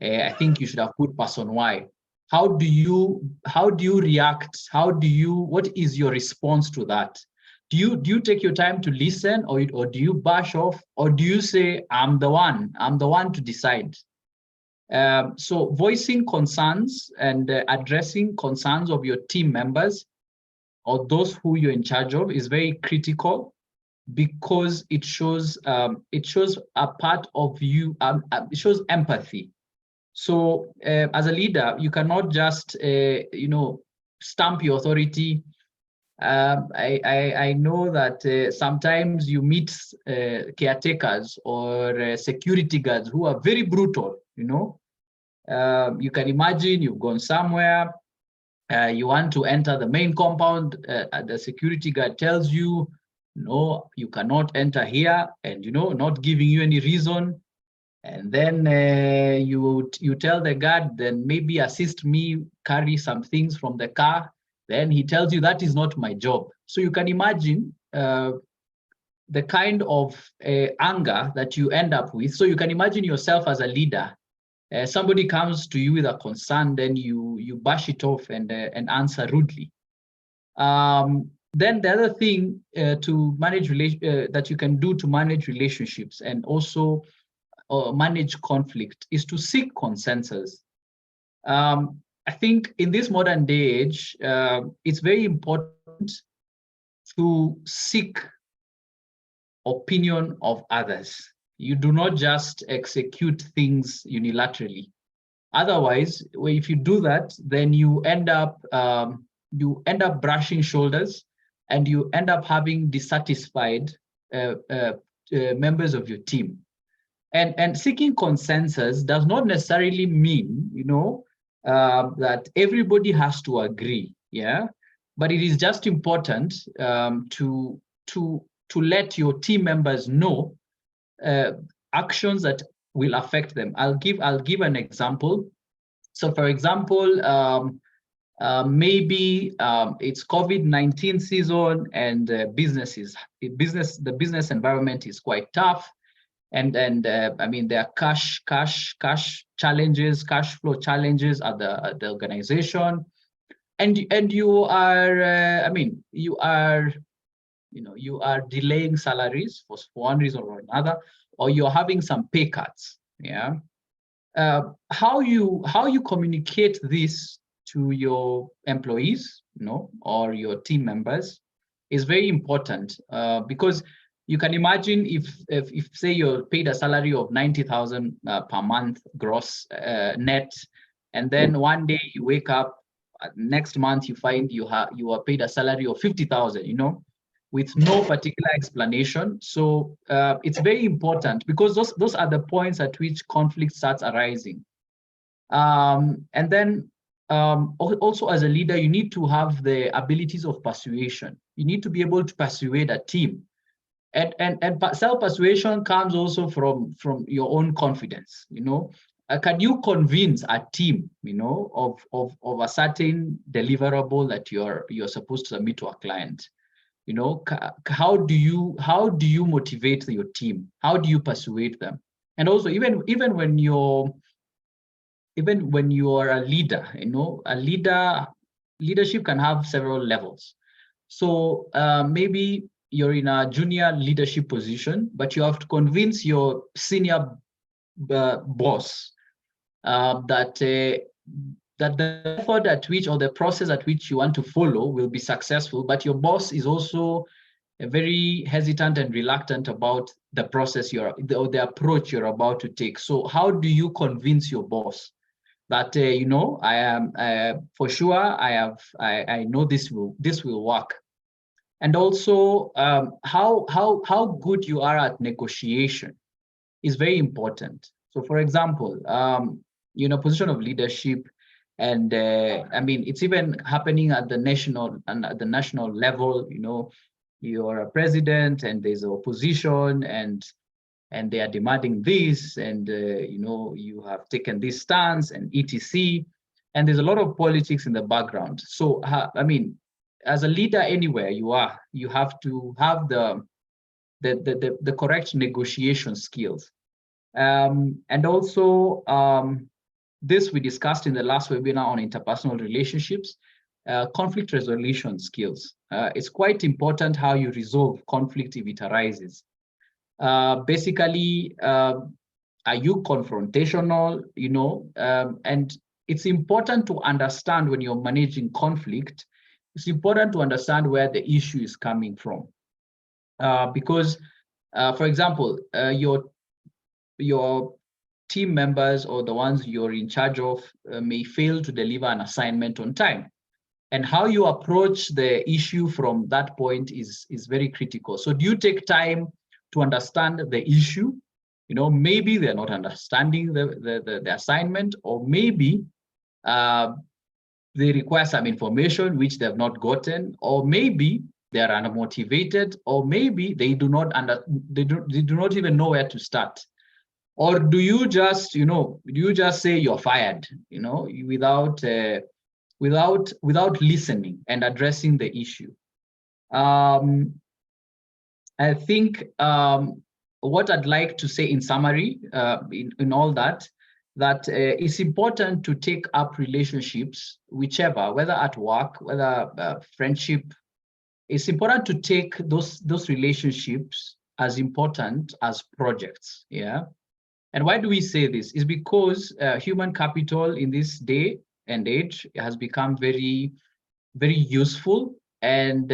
I think you should have put person Y. How do you react? What is your response to that? Do you take your time to listen, or do you bash off, or do you say, I'm the one to decide? So voicing concerns and addressing concerns of your team members, or those who you're in charge of, is very critical, because it shows a part of you. It shows empathy. So as a leader, you cannot just stamp your authority. I know that sometimes you meet caretakers or security guards who are very brutal. You can imagine you've gone somewhere, you want to enter the main compound, the security guard tells you, no, you cannot enter here, and not giving you any reason. And then you tell the guard, then maybe assist me carry some things from the car. Then he tells you, that is not my job. So you can imagine the kind of anger that you end up with. So you can imagine yourself as a leader. Somebody comes to you with a concern, then you bash it off and answer rudely. Then the other thing to manage that you can do to manage relationships and also manage conflict is to seek consensus. I think in this modern day age, it's very important to seek opinion of others. You do not just execute things unilaterally. Otherwise, if you do that, then you end up brushing shoulders, and you end up having dissatisfied members of your team. And seeking consensus does not necessarily mean, that everybody has to agree, yeah. But it is just important to let your team members know actions that will affect them. I'll give an example. So, for example, maybe it's COVID-19 season, and the business environment is quite tough. And I mean, there are cash challenges, cash flow challenges at the organization, and you are you are delaying salaries for one reason or another, or you're having some pay cuts. Yeah, how you communicate this to your employees, or your team members, is very important, because you can imagine if say you're paid a salary of 90,000 per month gross net, and then one day you wake up, next month you find you are paid a salary of 50,000, with no particular explanation. So it's very important, because those are the points at which conflict starts arising. And then also, as a leader, you need to have the abilities of persuasion. You need to be able to persuade a team. And self-persuasion comes also from your own confidence. Can you convince a team, of a certain deliverable that you're supposed to submit to a client? How do you motivate your team? How do you persuade them? And also, even when you're a leader, leadership can have several levels. So maybe you're in a junior leadership position, but you have to convince your senior boss that the method at which, or the process at which you want to follow, will be successful. But your boss is also very hesitant and reluctant about the process or the approach you're about to take. So how do you convince your boss that I am for sure I know this will work? And also how good you are at negotiation is very important. So, for example, position of leadership, and it's even happening at the national level. You're a president, and there's opposition, and they are demanding this, and you have taken this stance, and etc. And there's a lot of politics in the background. So as a leader anywhere you are, you have to have the correct negotiation skills. And also, this we discussed in the last webinar on interpersonal relationships, conflict resolution skills. It's quite important how you resolve conflict if it arises. Basically, are you confrontational? And it's important to understand, when you're managing conflict, it's important to understand where the issue is coming from. Because, for example, your team members, or the ones you're in charge of, may fail to deliver an assignment on time. And how you approach the issue from that point is very critical. So do you take time to understand the issue? Maybe they're not understanding the assignment, or maybe they require some information which they have not gotten, or maybe they are unmotivated, or maybe they do not even know where to start. Or do you just say you're fired, without listening and addressing the issue? I think what I'd like to say in summary, in all that it's important to take up relationships, whichever, whether at work, whether friendship. It's important to take those relationships as important as projects. Yeah. And why do we say this? Is because human capital in this day and age has become very, very useful. And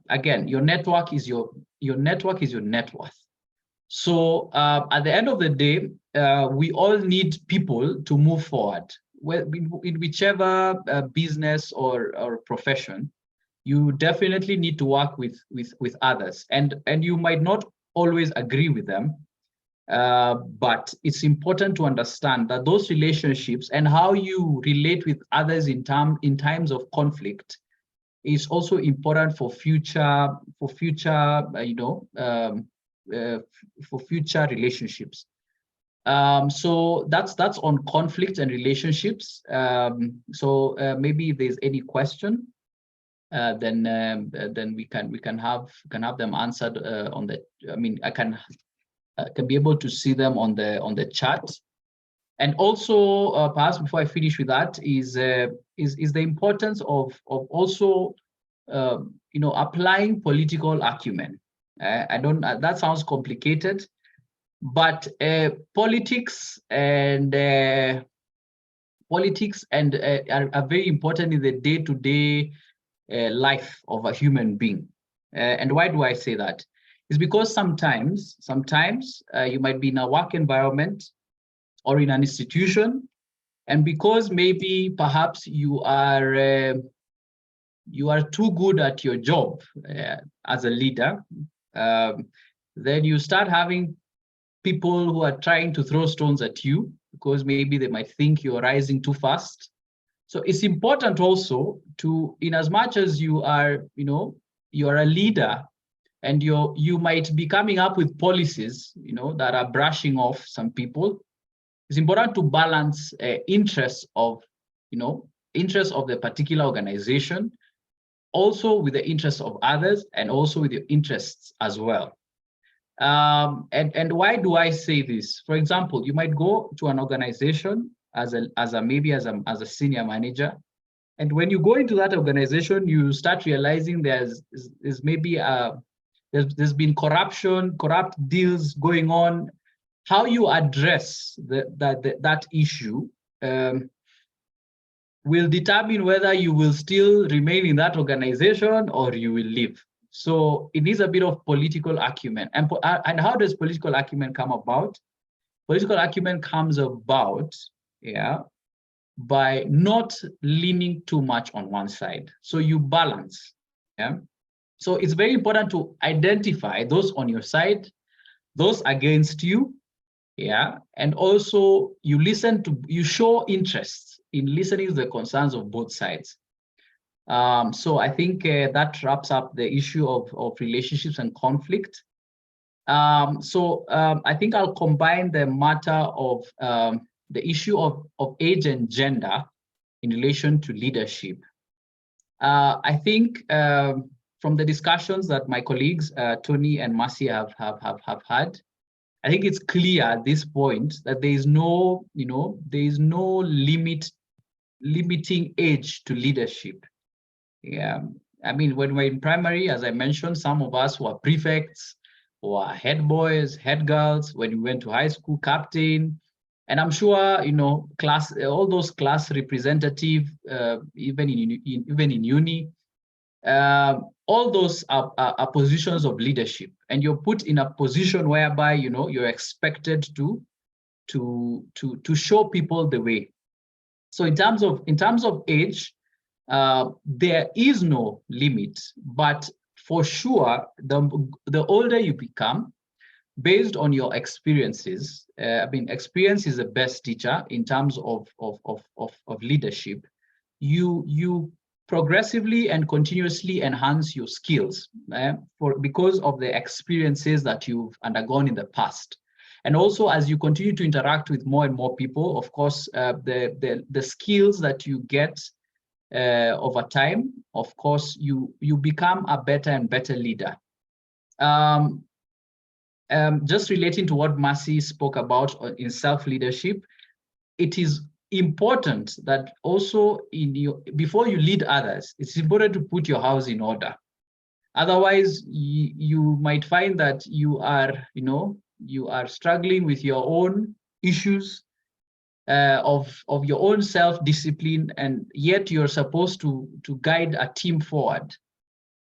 again, your network is your net worth. So at the end of the day, we all need people to move forward. Well, in whichever business or profession, you definitely need to work with others, and you might not always agree with them, but it's important to understand that those relationships and how you relate with others in times of conflict is also important for future for future relationships. So that's on conflict and relationships. So maybe if there's any question, then we can have them answered on the. I mean, I can be able to see them on the chat. And also, perhaps before I finish with that, is the importance of also applying political acumen. I don't. That sounds complicated, but politics and are very important in the day-to-day life of a human being. And why do I say that? It's because sometimes you might be in a work environment or in an institution, and because maybe perhaps you are too good at your job as a leader, then you start having people who are trying to throw stones at you because maybe they might think you're rising too fast. So it's important also to, in as much as you are a leader, and you might be coming up with policies that are brushing off some people. It's important to balance interests of the particular organization, also with the interests of others, and also with your interests as well. And why do I say this? For example, you might go to an organization as a senior manager, and when you go into that organization, you start realizing there's maybe there's been corrupt deals going on. How you address that issue will determine whether you will still remain in that organization or you will leave. So it needs a bit of political acumen. And how does political acumen come about? Political acumen comes about, by not leaning too much on one side. So you balance. So it's very important to identify those on your side, those against you, and also you show interest in listening to the concerns of both sides. So I think that wraps up the issue of relationships and conflict. So I think I'll combine the matter of the issue of age and gender in relation to leadership. I think from the discussions that my colleagues Tony and Mercy have had, I think it's clear at this point that there is no limiting age to leadership. I mean, when we're in primary, as I mentioned, some of us were prefects or head boys, head girls. When we went to high school, captain. And I'm sure, all those class representative, even in uni, all those are positions of leadership, and you're put in a position whereby you're expected to show people the way. So in terms of age, there is no limit, but for sure, the older you become, based on your experiences, experience is the best teacher in terms of leadership. You progressively and continuously enhance your skills because of the experiences that you've undergone in the past. And also, as you continue to interact with more and more people, of course, the skills that you get over time, of course, you become a better and better leader. Just relating to what Mercy spoke about in self-leadership, it is important that also before you lead others, it's important to put your house in order. Otherwise, you might find that you are struggling with your own issues of your own self-discipline, and yet you're supposed to guide a team forward.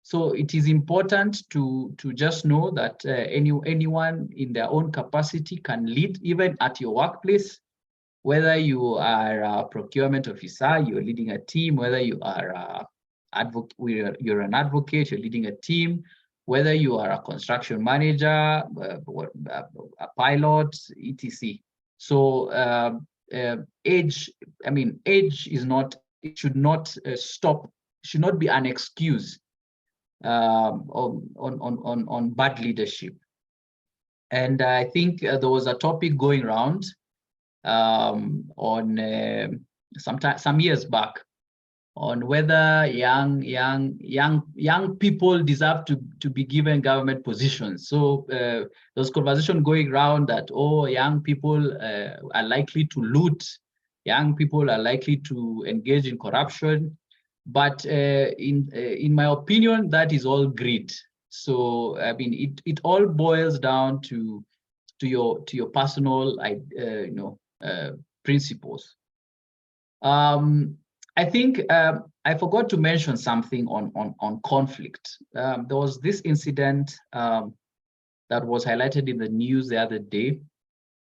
So it is important to just know that anyone in their own capacity can lead, even at your workplace, whether you are a procurement officer, you're leading a team, whether you are you're an advocate, you're leading a team, whether you are a construction manager, a pilot, etc. So age is not, it should not should not be an excuse on bad leadership. And I think there was a topic going around on some years back on whether young people deserve to be given government positions. So there's conversation going around that, oh, young people are likely to loot, young people are likely to engage in corruption. But in my opinion, that is all greed. So I mean, it all boils down to your personal principles. I think I forgot to mention something on conflict. There was this incident that was highlighted in the news the other day,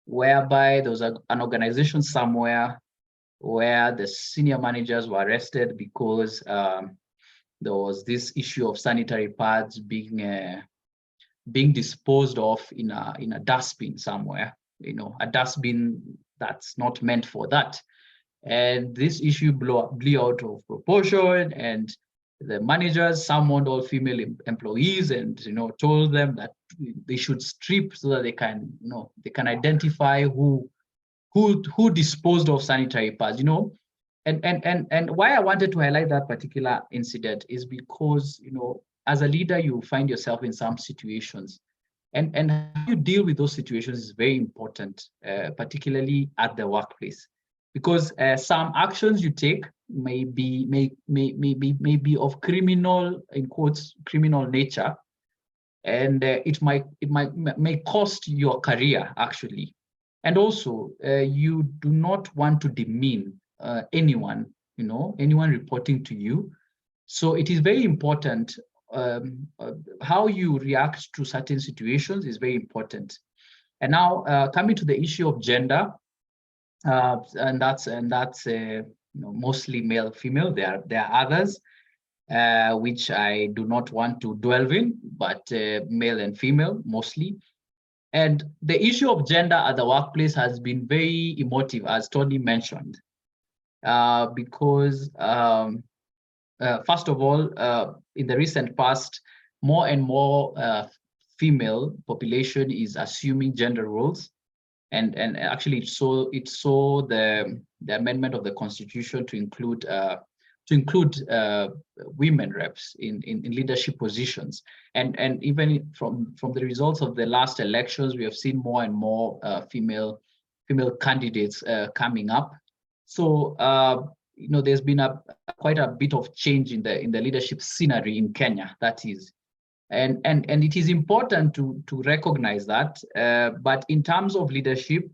whereby there was an organization somewhere where the senior managers were arrested because there was this issue of sanitary pads being disposed of in a dustbin somewhere, a dustbin that's not meant for that. And this issue blew out of proportion, and the managers summoned all female employees and told them that they should strip so that they can identify who disposed of sanitary pads. And why I wanted to highlight that particular incident is because as a leader, you find yourself in some situations, and how you deal with those situations is very important, particularly at the workplace. Because some actions you take may be of criminal, in quotes, criminal nature, and it may cost your career actually. And also, you do not want to demean anyone reporting to you. So it is very important. How you react to certain situations is very important. And now coming to the issue of gender. And that's mostly male, female. There are others which I do not want to dwell in, but male and female mostly. And the issue of gender at the workplace has been very emotive, as Tony mentioned, because first of all, in the recent past, more and more female population is assuming gender roles. And actually, it saw the amendment of the Constitution to include women reps in leadership positions, and even from the results of the last elections, we have seen more and more female candidates coming up. So there's been quite a bit of change in the leadership scenery in Kenya. That is. And it is important to recognize that. But in terms of leadership,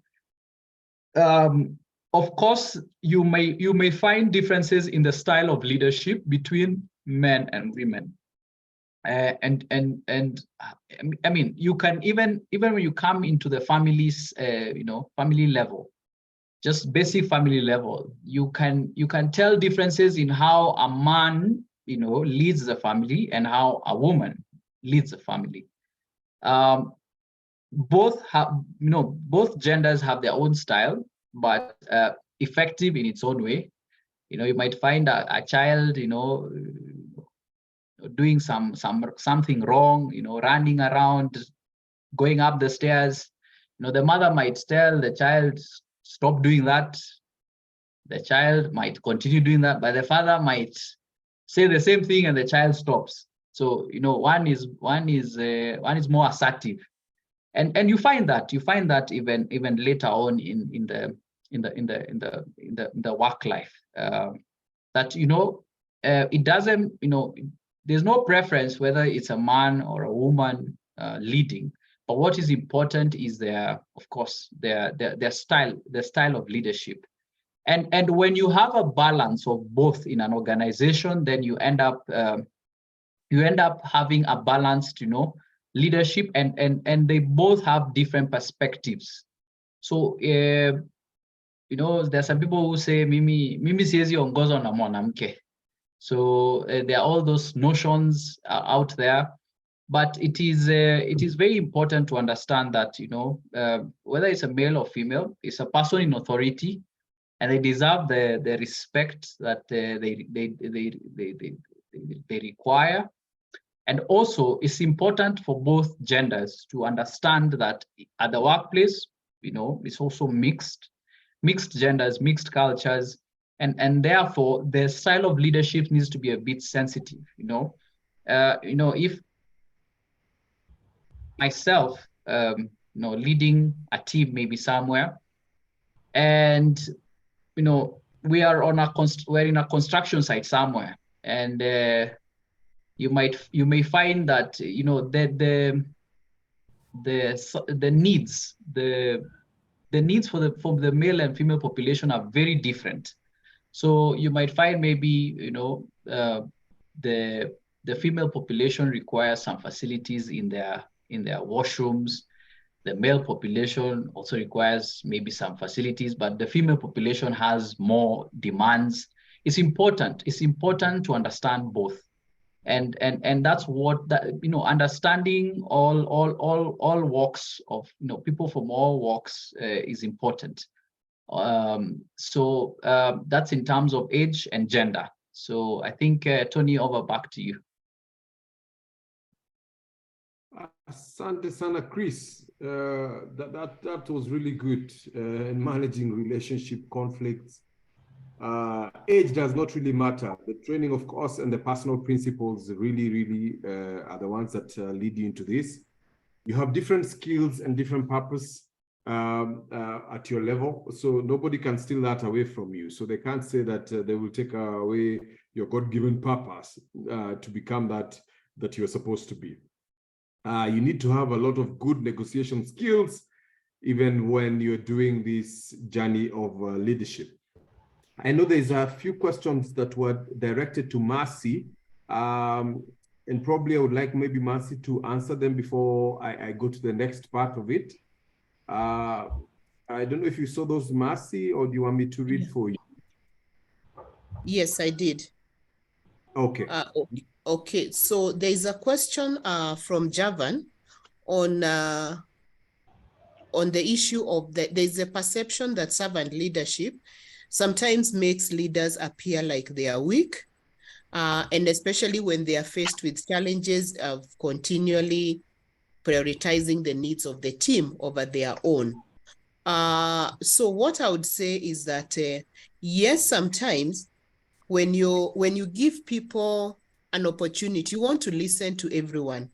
of course, you may find differences in the style of leadership between men and women. And I mean, you can even when you come into the families, family level, just basic family level, you can tell differences in how a man leads the family and how a woman leads the family. Both genders have their own style, but effective in its own way. You might find a child, doing something wrong, running around, going up the stairs. The mother might tell the child, stop doing that. The child might continue doing that, but the father might say the same thing and the child stops. So one is more assertive, and you find that even later on in the work life, that it doesn't there's no preference whether it's a man or a woman leading, but what is important is their style, the style of leadership, and when you have a balance of both in an organization, then you end up you end up having a balanced, leadership, and they both have different perspectives. So, there's some people who say, mimi siwezi ongozwa na mwanamke. So there are all those notions out there, but it is very important to understand that, whether it's a male or female, it's a person in authority, and they deserve the respect that they require. And also, it's important for both genders to understand that at the workplace, it's also mixed genders, mixed cultures, and therefore the style of leadership needs to be a bit sensitive. If myself, leading a team maybe somewhere, and we're in a construction site somewhere, and you may find that the needs for the male and female population are very different. So you might find maybe the female population requires some facilities in their washrooms. The male population also requires maybe some facilities, but the female population has more demands. It's important to understand both. And that's what understanding all walks of people from all walks is important. So that's in terms of age and gender. So I think Tony, back to you. Asante sana, Chris. That was really good in managing relationship conflicts. Age does not really matter. The training, of course, and the personal principles really are the ones that lead you into this. You have different skills and different purpose at your level, so nobody can steal that away from you. So they can't say that they will take away your God-given purpose to become that you're supposed to be. You need to have a lot of good negotiation skills, even when you're doing this journey of leadership. I know there's a few questions that were directed to Mercy, and probably I would like maybe Mercy to answer them before I go to the next part of it. I don't know if you saw those, Mercy, or do you want me to read for you? Yes, I did. Okay. Okay, so there's a question from Javan on the issue of there's a perception that servant leadership sometimes makes leaders appear like they are weak, and especially when they are faced with challenges of continually prioritizing the needs of the team over their own. So what I would say is that yes, sometimes when you give people an opportunity, you want to listen to everyone,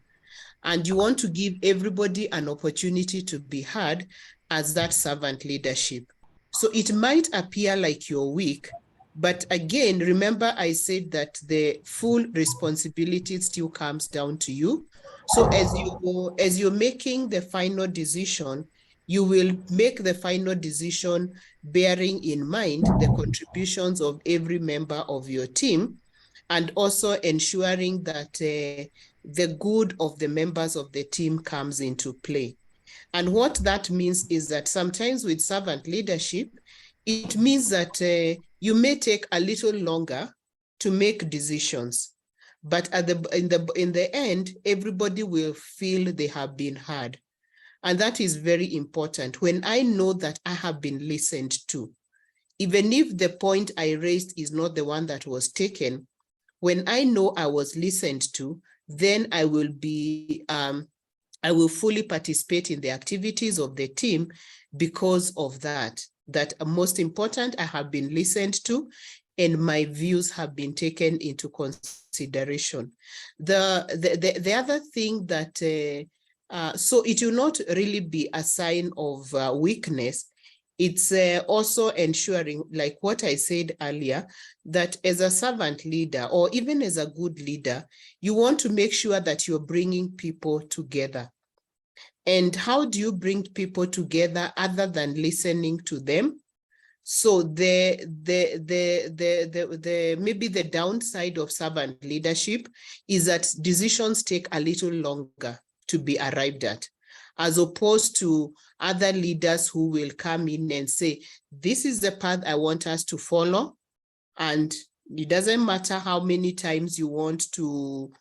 and you want to give everybody an opportunity to be heard as that servant leadership. So it might appear like you're weak, but again, remember I said that the full responsibility still comes down to you. So as you're making the final decision, you will make the final decision bearing in mind the contributions of every member of your team, and also ensuring that the good of the members of the team comes into play. And what that means is that sometimes with servant leadership, it means that you may take a little longer to make decisions, but in the end, everybody will feel they have been heard. And that is very important. When I know that I have been listened to, even if the point I raised is not the one that was taken, when I know I was listened to, then I will fully participate in the activities of the team because of that. That most important, I have been listened to and my views have been taken into consideration. The other thing that, so it will not really be a sign of weakness. It's also ensuring, like what I said earlier, that as a servant leader or even as a good leader, you want to make sure that you're bringing people together. And how do you bring people together other than listening to them? So maybe the downside of servant leadership is that decisions take a little longer to be arrived at, as opposed to other leaders who will come in and say, this is the path I want us to follow. And it doesn't matter how many times you want to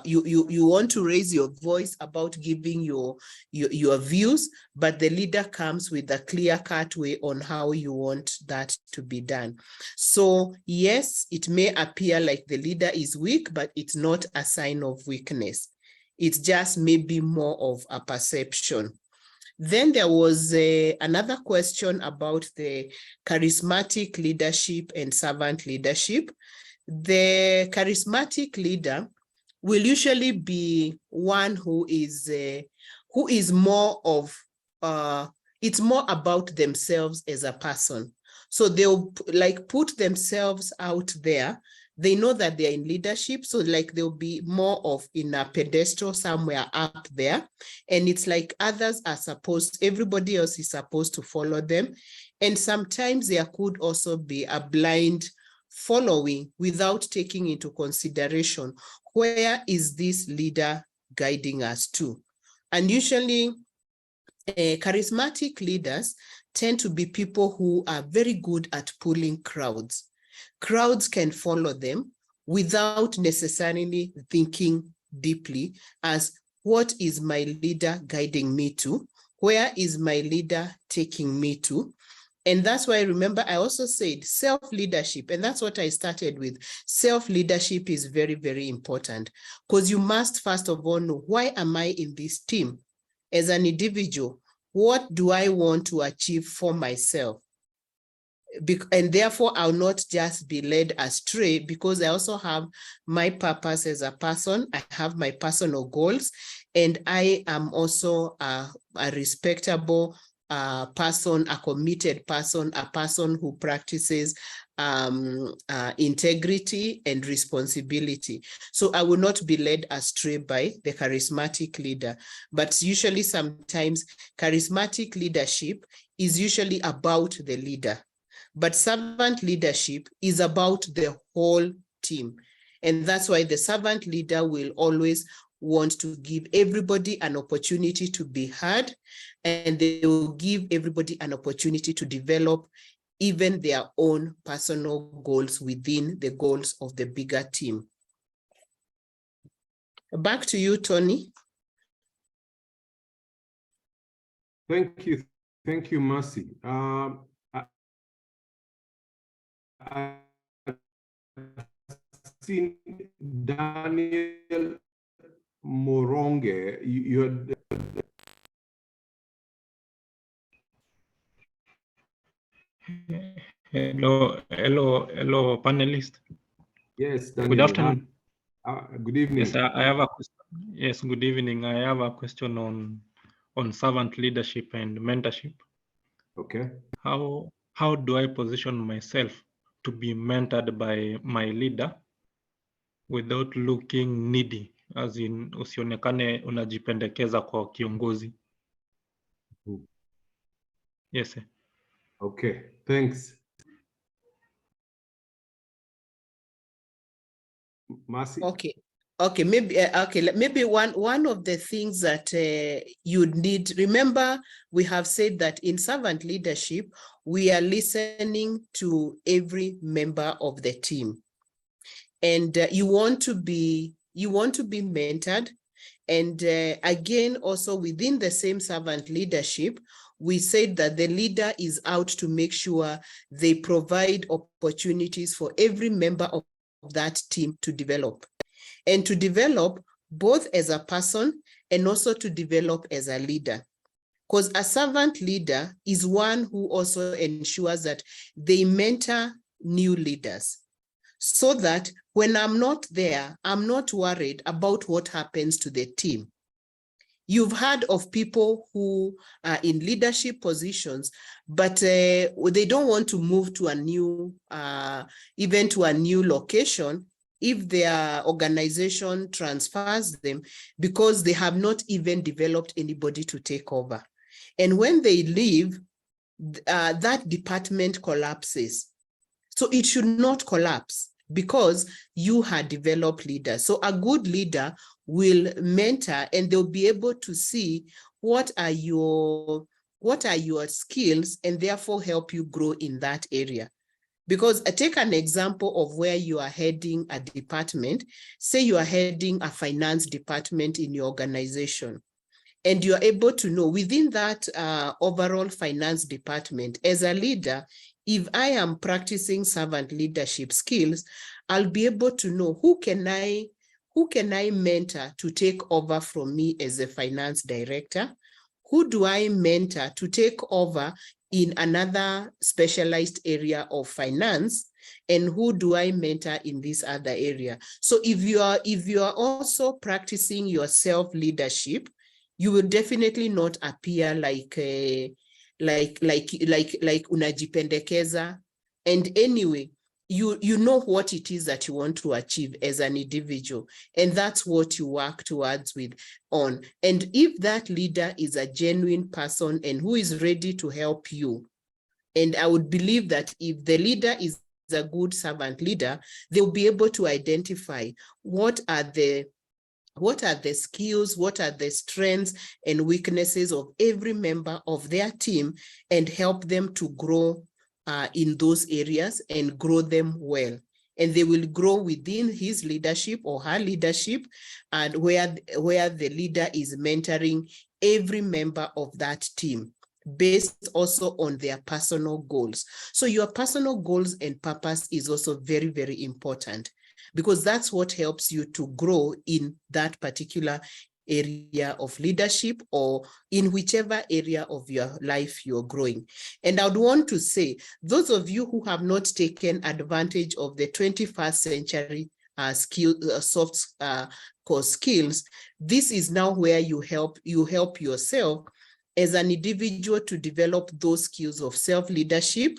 you want to raise your voice about giving your views, but the leader comes with a clear-cut way on how you want that to be done. So yes, it may appear like the leader is weak, but it's not a sign of weakness. It's just maybe more of a perception. Then there was another question about the charismatic leadership and servant leadership. The charismatic leader will usually be one who is more of, it's more about themselves as a person. So they'll like put themselves out there. They know that they're in leadership, so like they'll be more of in a pedestal somewhere up there. And it's like others are supposed, everybody else is supposed to follow them. And sometimes there could also be a blind following without taking into consideration, where is this leader guiding us to? And usually charismatic leaders tend to be people who are very good at pulling crowds. Crowds can follow them without necessarily thinking deeply as, what is my leader guiding me to? Where is my leader taking me to? And that's why, remember, I also said self-leadership, and that's what I started with. Self-leadership is very, very important, because you must first of all know, why am I in this team? As an individual, what do I want to achieve for myself? And therefore, I'll not just be led astray, because I also have my purpose as a person. I have my personal goals, and I am also a respectable person, a committed person, a person who practices integrity and responsibility. So I will not be led astray by the charismatic leader. But usually, sometimes charismatic leadership is usually about the leader. But servant leadership is about the whole team. And that's why the servant leader will always want to give everybody an opportunity to be heard, and they will give everybody an opportunity to develop even their own personal goals within the goals of the bigger team. Back to you, Tony. Thank you. Thank you, Mercy. I've seen Daniel Moronge. Hello, panelist. Yes, Daniel. Good afternoon. Good evening. Yes, I have a question. Yes, good evening. I have a question on servant leadership and mentorship. Okay. How do I position myself to be mentored by my leader without looking needy, as in usionekane unajipendekeza kwa kiongozi? Yes, sir. Okay, thanks. Mercy? Okay, maybe one of the things that you need, remember, we have said that in servant leadership, we are listening to every member of the team. And you want to be mentored. And again, also within the same servant leadership, we said that the leader is out to make sure they provide opportunities for every member of that team to develop. And to develop both as a person and also to develop as a leader. Because a servant leader is one who also ensures that they mentor new leaders, so that when I'm not there, I'm not worried about what happens to the team. You've heard of people who are in leadership positions, but they don't want to move to a new, even to a new location if their organization transfers them, because they have not even developed anybody to take over. And when they leave, that department collapses. So it should not collapse because you had developed leaders. So a good leader will mentor, and they'll be able to see what are your skills, and therefore help you grow in that area. Because take an example of where you are heading a department. Say you are heading a finance department in your organization, and you are able to know within that overall finance department, as a leader, if I am practicing servant leadership skills, I'll be able to know who can I mentor to take over from me as a finance director? Who do I mentor to take over in another specialized area of finance? And who do I mentor in this other area? So if you are also practicing your self-leadership, you will definitely not appear like unajipendekeza. And anyway, you know what it is that you want to achieve as an individual, and that's what you work towards on. And if that leader is a genuine person and who is ready to help you, and I would believe that if the leader is a good servant leader, they'll be able to identify what are the skills, what are the strengths and weaknesses of every member of their team, and help them to grow in those areas and grow them well. And they will grow within his leadership or her leadership, and where the leader is mentoring every member of that team, based also on their personal goals. So your personal goals and purpose is also very, very important, because that's what helps you to grow in that particular area of leadership, or in whichever area of your life you're growing. And I would want to say, those of you who have not taken advantage of the 21st century soft core skills, this is now where you help yourself as an individual to develop those skills of self-leadership,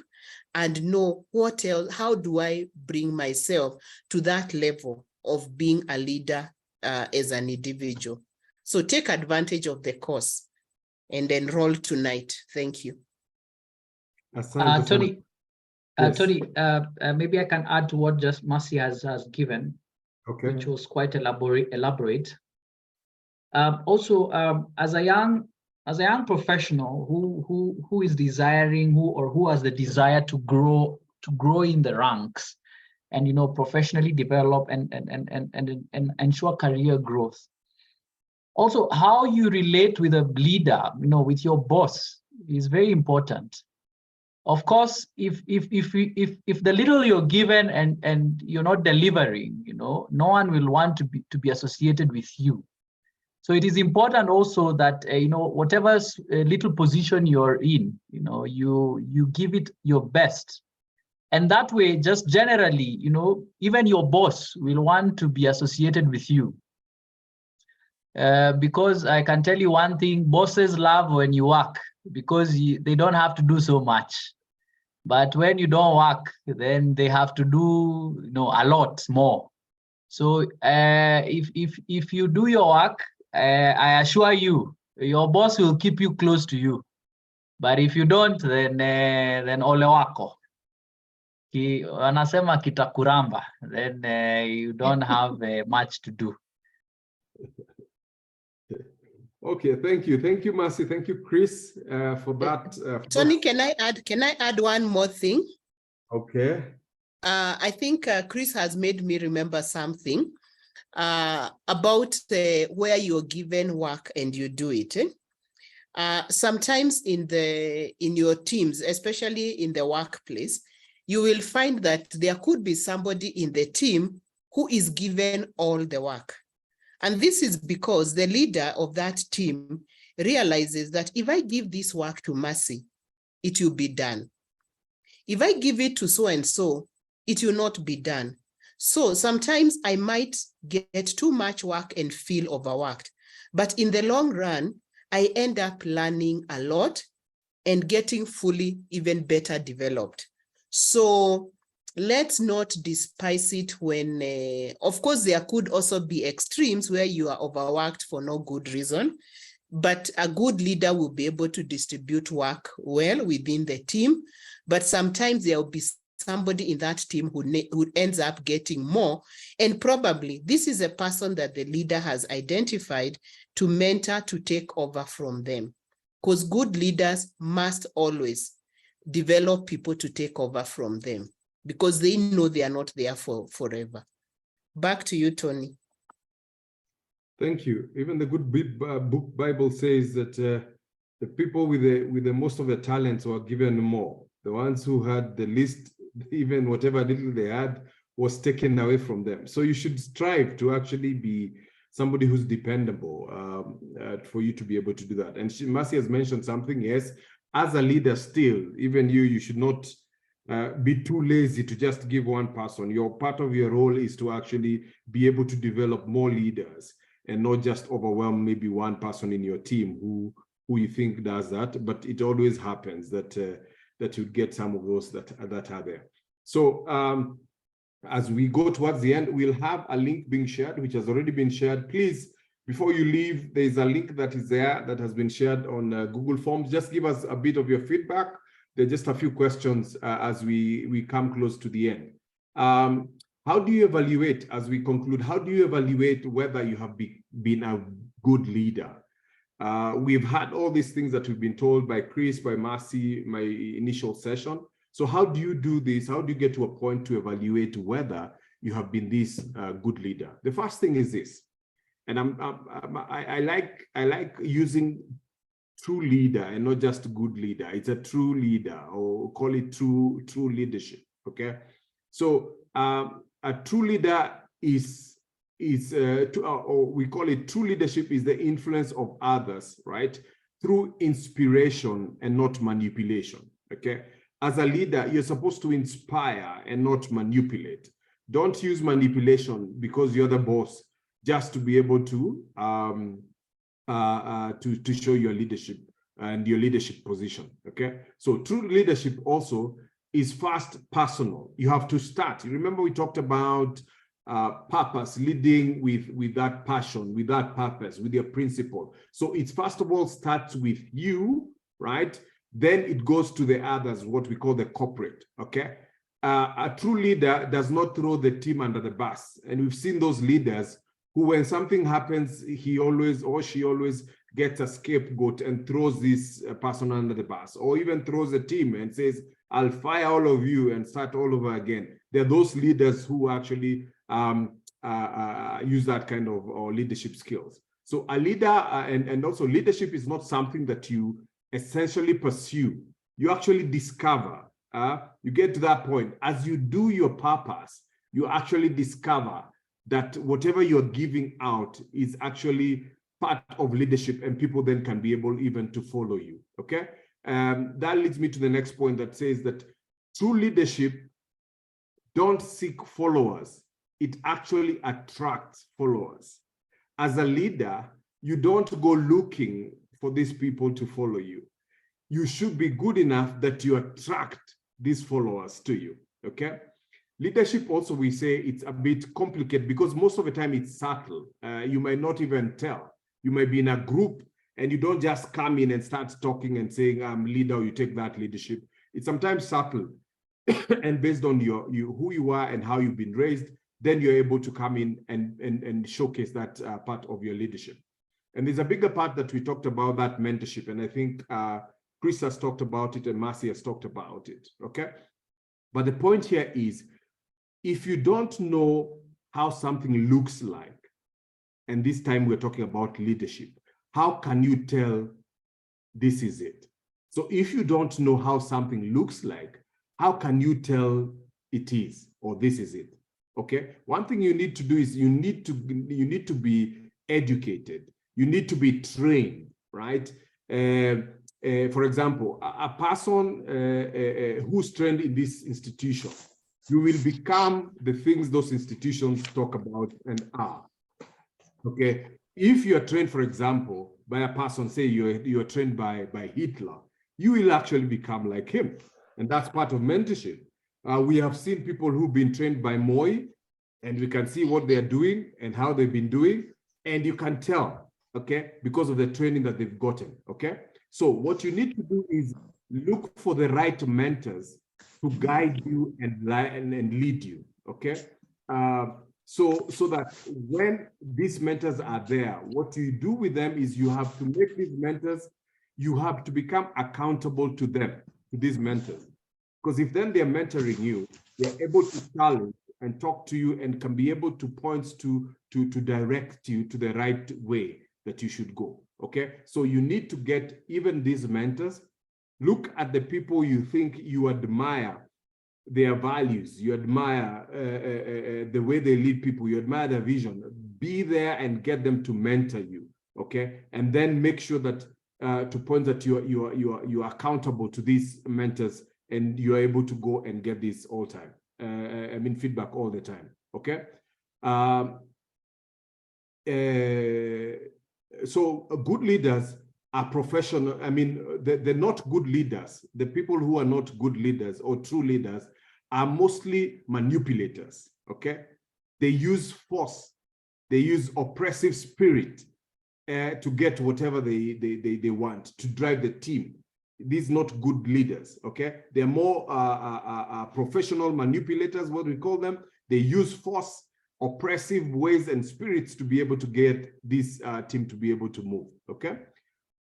and know what else, how do I bring myself to that level of being a leader as an individual. So take advantage of the course and enroll tonight. Thank you. Tony, Yes. Tony, maybe I can add to what just Mercy has given, Okay. which was quite elaborate. Also, as a young professional who is desiring, who has the desire to grow in the ranks, and professionally develop and ensure career growth. Also, how you relate with a leader, with your boss, is very important. Of course, if the little you're given and you're not delivering, no one will want to be associated with you. So it is important also that whatever little position you're in, you give it your best, and that way, just generally, even your boss will want to be associated with you. Because I can tell you one thing: bosses love when you work, because they don't have to do so much. But when you don't work, then they have to do a lot more. So if you do your work, I assure you, your boss will keep you close to you. But if you don't, then ole wako. Wanasema kitakuramba, then you don't have much to do. Okay, thank you, Mercy. Thank you, Chris, for that. Tony, can I add one more thing? Okay. I think Chris has made me remember something about where you're given work and you do it. Sometimes in your teams, especially in the workplace, you will find that there could be somebody in the team who is given all the work. And this is because the leader of that team realizes that if I give this work to Mercy, it will be done. If I give it to so-and-so, it will not be done. So sometimes I might get too much work and feel overworked. But in the long run, I end up learning a lot and getting fully even better developed. So let's not despise it when, of course, there could also be extremes where you are overworked for no good reason. but a good leader will be able to distribute work well within the team. But sometimes there will be somebody in that team who ends up getting more. And probably this is a person that the leader has identified to mentor, to take over from them. Because good leaders must always develop people to take over from them, because they know they are not there for forever. Back to you, Tony. Thank you. Even the good book Bible says that the people with the most of the talents were given more. The ones who had the least, even whatever little they had, was taken away from them. So you should strive to actually be somebody who's dependable for you to be able to do that. And Mercy has mentioned something. Yes, as a leader, still, even you should not be too lazy to just give one person. Your part of your role is to actually be able to develop more leaders and not just overwhelm maybe one person in your team who you think does that. But it always happens that that you get some of those that are there. So as we go towards the end, we'll have a link being shared, which has already been shared. Please, before you leave, there's a link that is there that has been shared on Google Forms. Just give us a bit of your feedback. There are just a few questions as we come close to the end. How do you evaluate, as we conclude, how do you evaluate whether you have been a good leader? We've had all these things that we've been told by Chris, by Mercy, my initial session. So how do you do this? How do you get to a point to evaluate whether you have been this good leader? The first thing is this, and I like using true leader and not just good leader. It's a true leader, or call it true leadership. Okay, so a true leader is or we call it true leadership is the influence of others, right, through inspiration and not manipulation. Okay, as a leader, you're supposed to inspire and not manipulate. Don't use manipulation because you're the boss just to be able to show your leadership and your leadership position. Okay, so true leadership also is first personal. You have to start. You remember we talked about purpose, leading with that passion, with that purpose, with your principle. So it's first of all starts with you, right? Then it goes to the others, what we call the corporate. Okay, a true leader does not throw the team under the bus, and we've seen those leaders who, when something happens, he always or she always gets a scapegoat and throws this person under the bus, or even throws a team and says, I'll fire all of you and start all over again. There are those leaders who actually use that kind of leadership skills. So a leader, and also leadership is not something that you essentially pursue. You actually discover. You get to that point. As you do your purpose, you actually discover that whatever you're giving out is actually part of leadership, and people then can be able even to follow you. Okay. That leads me to the next point that says that true leadership don't seek followers. It actually attracts followers. As a leader, you don't go looking for these people to follow you. You should be good enough that you attract these followers to you. Okay. Leadership also, we say it's a bit complicated because most of the time it's subtle. You might not even tell. You might be in a group and you don't just come in and start talking and saying, I'm leader, or you take that leadership. It's sometimes subtle. And based on who you are and how you've been raised, then you're able to come in and showcase that part of your leadership. And there's a bigger part that we talked about, that mentorship. And I think Chris has talked about it and Mercy has talked about it, okay? But the point here is, if you don't know how something looks like, and this time we're talking about leadership, how can you tell this is it? So if you don't know how something looks like, how can you tell it is, or this is it? Okay. One thing you need to do is you need to be educated. You need to be trained, right? For example, a person who's trained in this institution, you will become the things those institutions talk about and are. Okay. If you are trained, for example, by a person, say you are trained by Hitler, you will actually become like him. And that's part of mentorship. We have seen people who've been trained by Moi, and we can see what they're doing and how they've been doing. And you can tell, okay, because of the training that they've gotten, okay? So what you need to do is look for the right mentors to guide you and lead you, okay? So that when these mentors are there, what you do with them is you have to make these mentors, you have to become accountable to them, to these mentors. Because if then they're mentoring you, they're able to challenge and talk to you and can be able to point to direct you to the right way that you should go, okay? So you need to get even these mentors, look at the people you think you admire, their values, you admire the way they lead people, you admire their vision, be there and get them to mentor you, okay? And then make sure that to point that you are accountable to these mentors and you're able to go and get this all time. I mean, feedback all the time, okay? So good leaders are professional. I mean, they're not good leaders. The people who are not good leaders or true leaders are mostly manipulators, okay? They use force, they use oppressive spirit to get whatever they want, to drive the team. These not good leaders, okay? They're more professional manipulators, what we call them. They use force, oppressive ways and spirits to be able to get this team to be able to move, okay?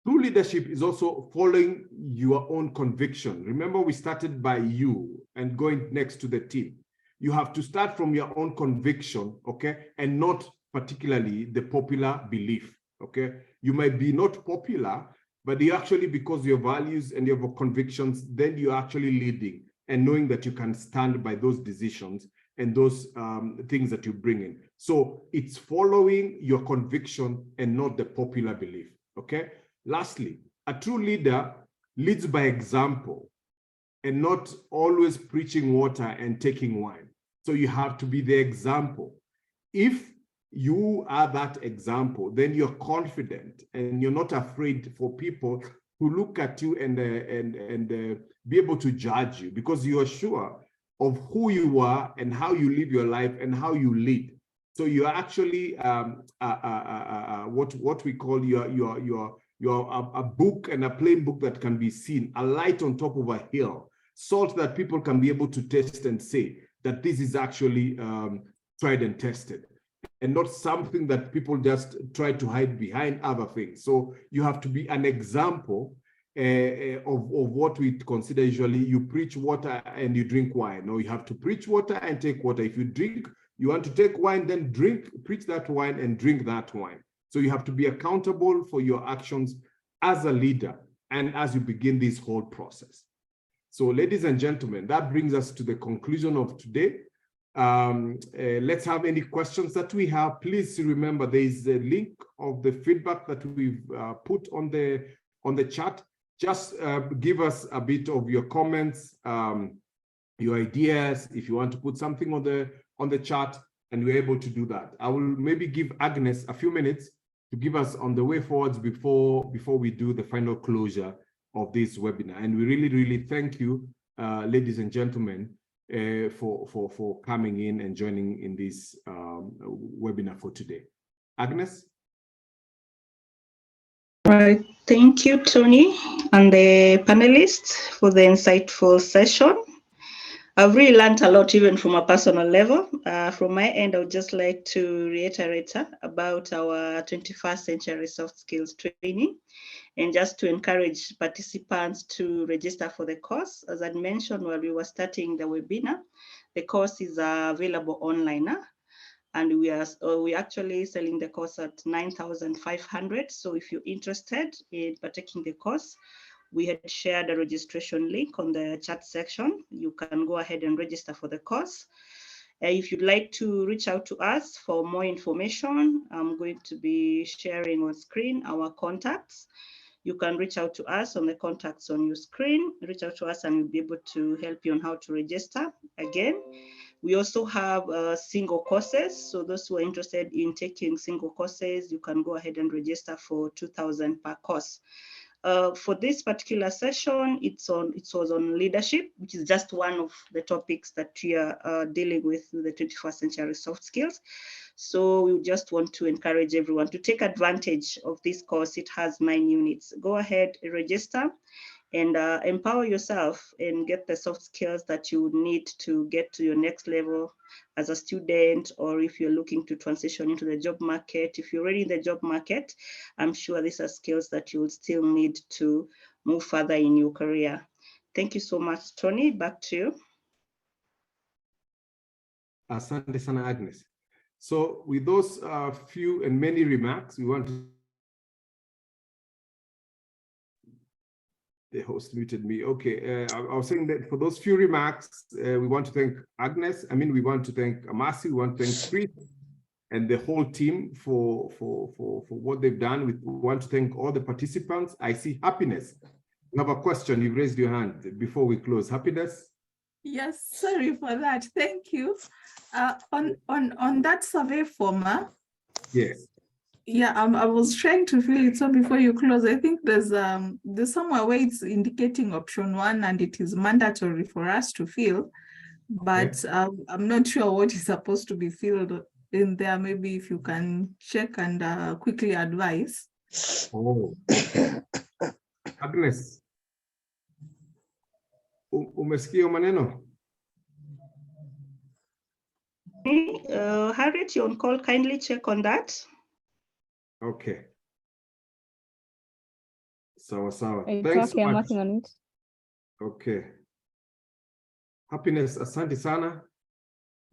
True leadership is also following your own conviction. Remember, we started by you and going next to the team. You have to start from your own conviction, okay? And not particularly the popular belief, okay? You might be not popular, but you actually, because your values and your convictions, then you're actually leading and knowing that you can stand by those decisions and those things that you bring in. So it's following your conviction and not the popular belief, okay? Lastly, a true leader leads by example and not always preaching water and taking wine. So you have to be the example. If you are that example, then you're confident and you're not afraid for people to look at you and be able to judge you, because you are sure of who you are and how you live your life and how you lead. So you are actually what we call a book, and a plain book that can be seen, a light on top of a hill, salt that people can be able to taste and say that this is actually tried and tested, and not something that people just try to hide behind other things. So you have to be an example of what we consider usually you preach water and you drink wine, or you have to preach water and take water. If you want to take wine, then preach that wine and drink that wine. So you have to be accountable for your actions as a leader and as you begin this whole process. So ladies and gentlemen, that brings us to the conclusion of today. Let's have any questions that we have. Please remember there is a link of the feedback that we've put on the chat. Just give us a bit of your comments, your ideas, if you want to put something on the chat, and we're able to do that. I will maybe give Agnes a few minutes to give us on the way forwards before we do the final closure of this webinar. And we really, really thank you, ladies and gentlemen, for coming in and joining in this webinar for today. Agnes? Right. Thank you, Tony, and the panelists for the insightful session. I've really learned a lot, even from a personal level. From my end, I would just like to reiterate about our 21st century soft skills training, and just to encourage participants to register for the course. As I mentioned while we were starting the webinar, the course is available online, and we actually selling the course at 9,500. So if you're interested in partaking the course, we had shared a registration link on the chat section. You can go ahead and register for the course. If you'd like to reach out to us for more information, I'm going to be sharing on screen our contacts. You can reach out to us on the contacts on your screen. Reach out to us and we'll be able to help you on how to register. Again, we also have single courses. So those who are interested in taking single courses, you can go ahead and register for 2,000 per course. For this particular session, it was on leadership, which is just one of the topics that we are dealing with in the 21st century soft skills. So we just want to encourage everyone to take advantage of this course. It has 9 units. Go ahead, register, and empower yourself and get the soft skills that you would need to get to your next level as a student, or if you're looking to transition into the job market. If you're already in the job market, I'm sure these are skills that you will still need to move further in your career. Thank you so much, Tony. Back to you. Asante sana, Agnes. So with those few and many remarks, we want to... The host muted me. Okay, I was saying that for those few remarks, we want to thank Agnes. We want to thank Amasi. We want to thank Chris and the whole team for what they've done. We want to thank all the participants. I see Happiness. You have a question. You've raised your hand before we close. Happiness? Yes, sorry for that. Thank you. On that survey form, Yes. yeah, I was trying to fill it. So before you close, I think there's somewhere where it's indicating option 1 and it is mandatory for us to fill, but I'm not sure what is supposed to be filled in there. Maybe if you can check and quickly advise. Oh. Agnes, umesikia maneno? Harriet, you're on call. Kindly check on that. Okay. Sawa. It's Thanks okay, so I'm much. working on it. Okay. Happiness, asante sana.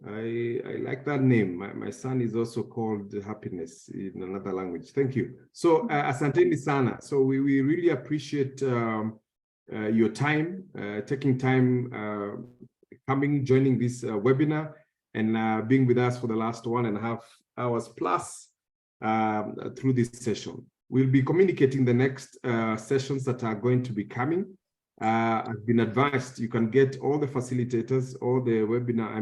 I like that name. My son is also called Happiness in another language. Thank you. So asante sana. So we really appreciate your time, taking time, joining this webinar, and being with us for the last 1.5 hours plus through this session. We'll be communicating the next sessions that are going to be coming. I've been advised you can get all the facilitators, all the webinar,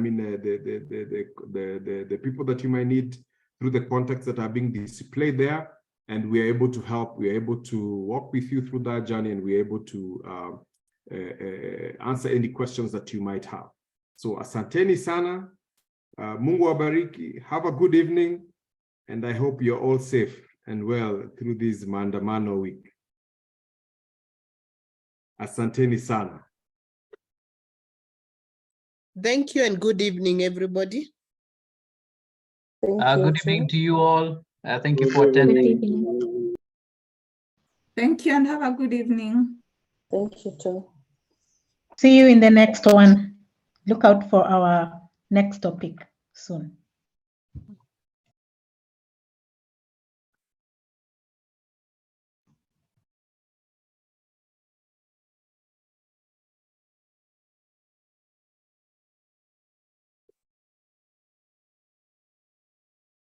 the people that you might need through the contacts that are being displayed there, and we are able to help. We are able to walk with you through that journey, and we are able to answer any questions that you might have. So asanteni sana, Mungu wabariki, have a good evening, and I hope you're all safe and well through this Maandamano week. Asanteni sana. Thank you and good evening, everybody. Good evening to you all. Thank you for attending. Good evening. Thank you and have a good evening. Thank you too. See you in the next one. Look out for our next topic soon.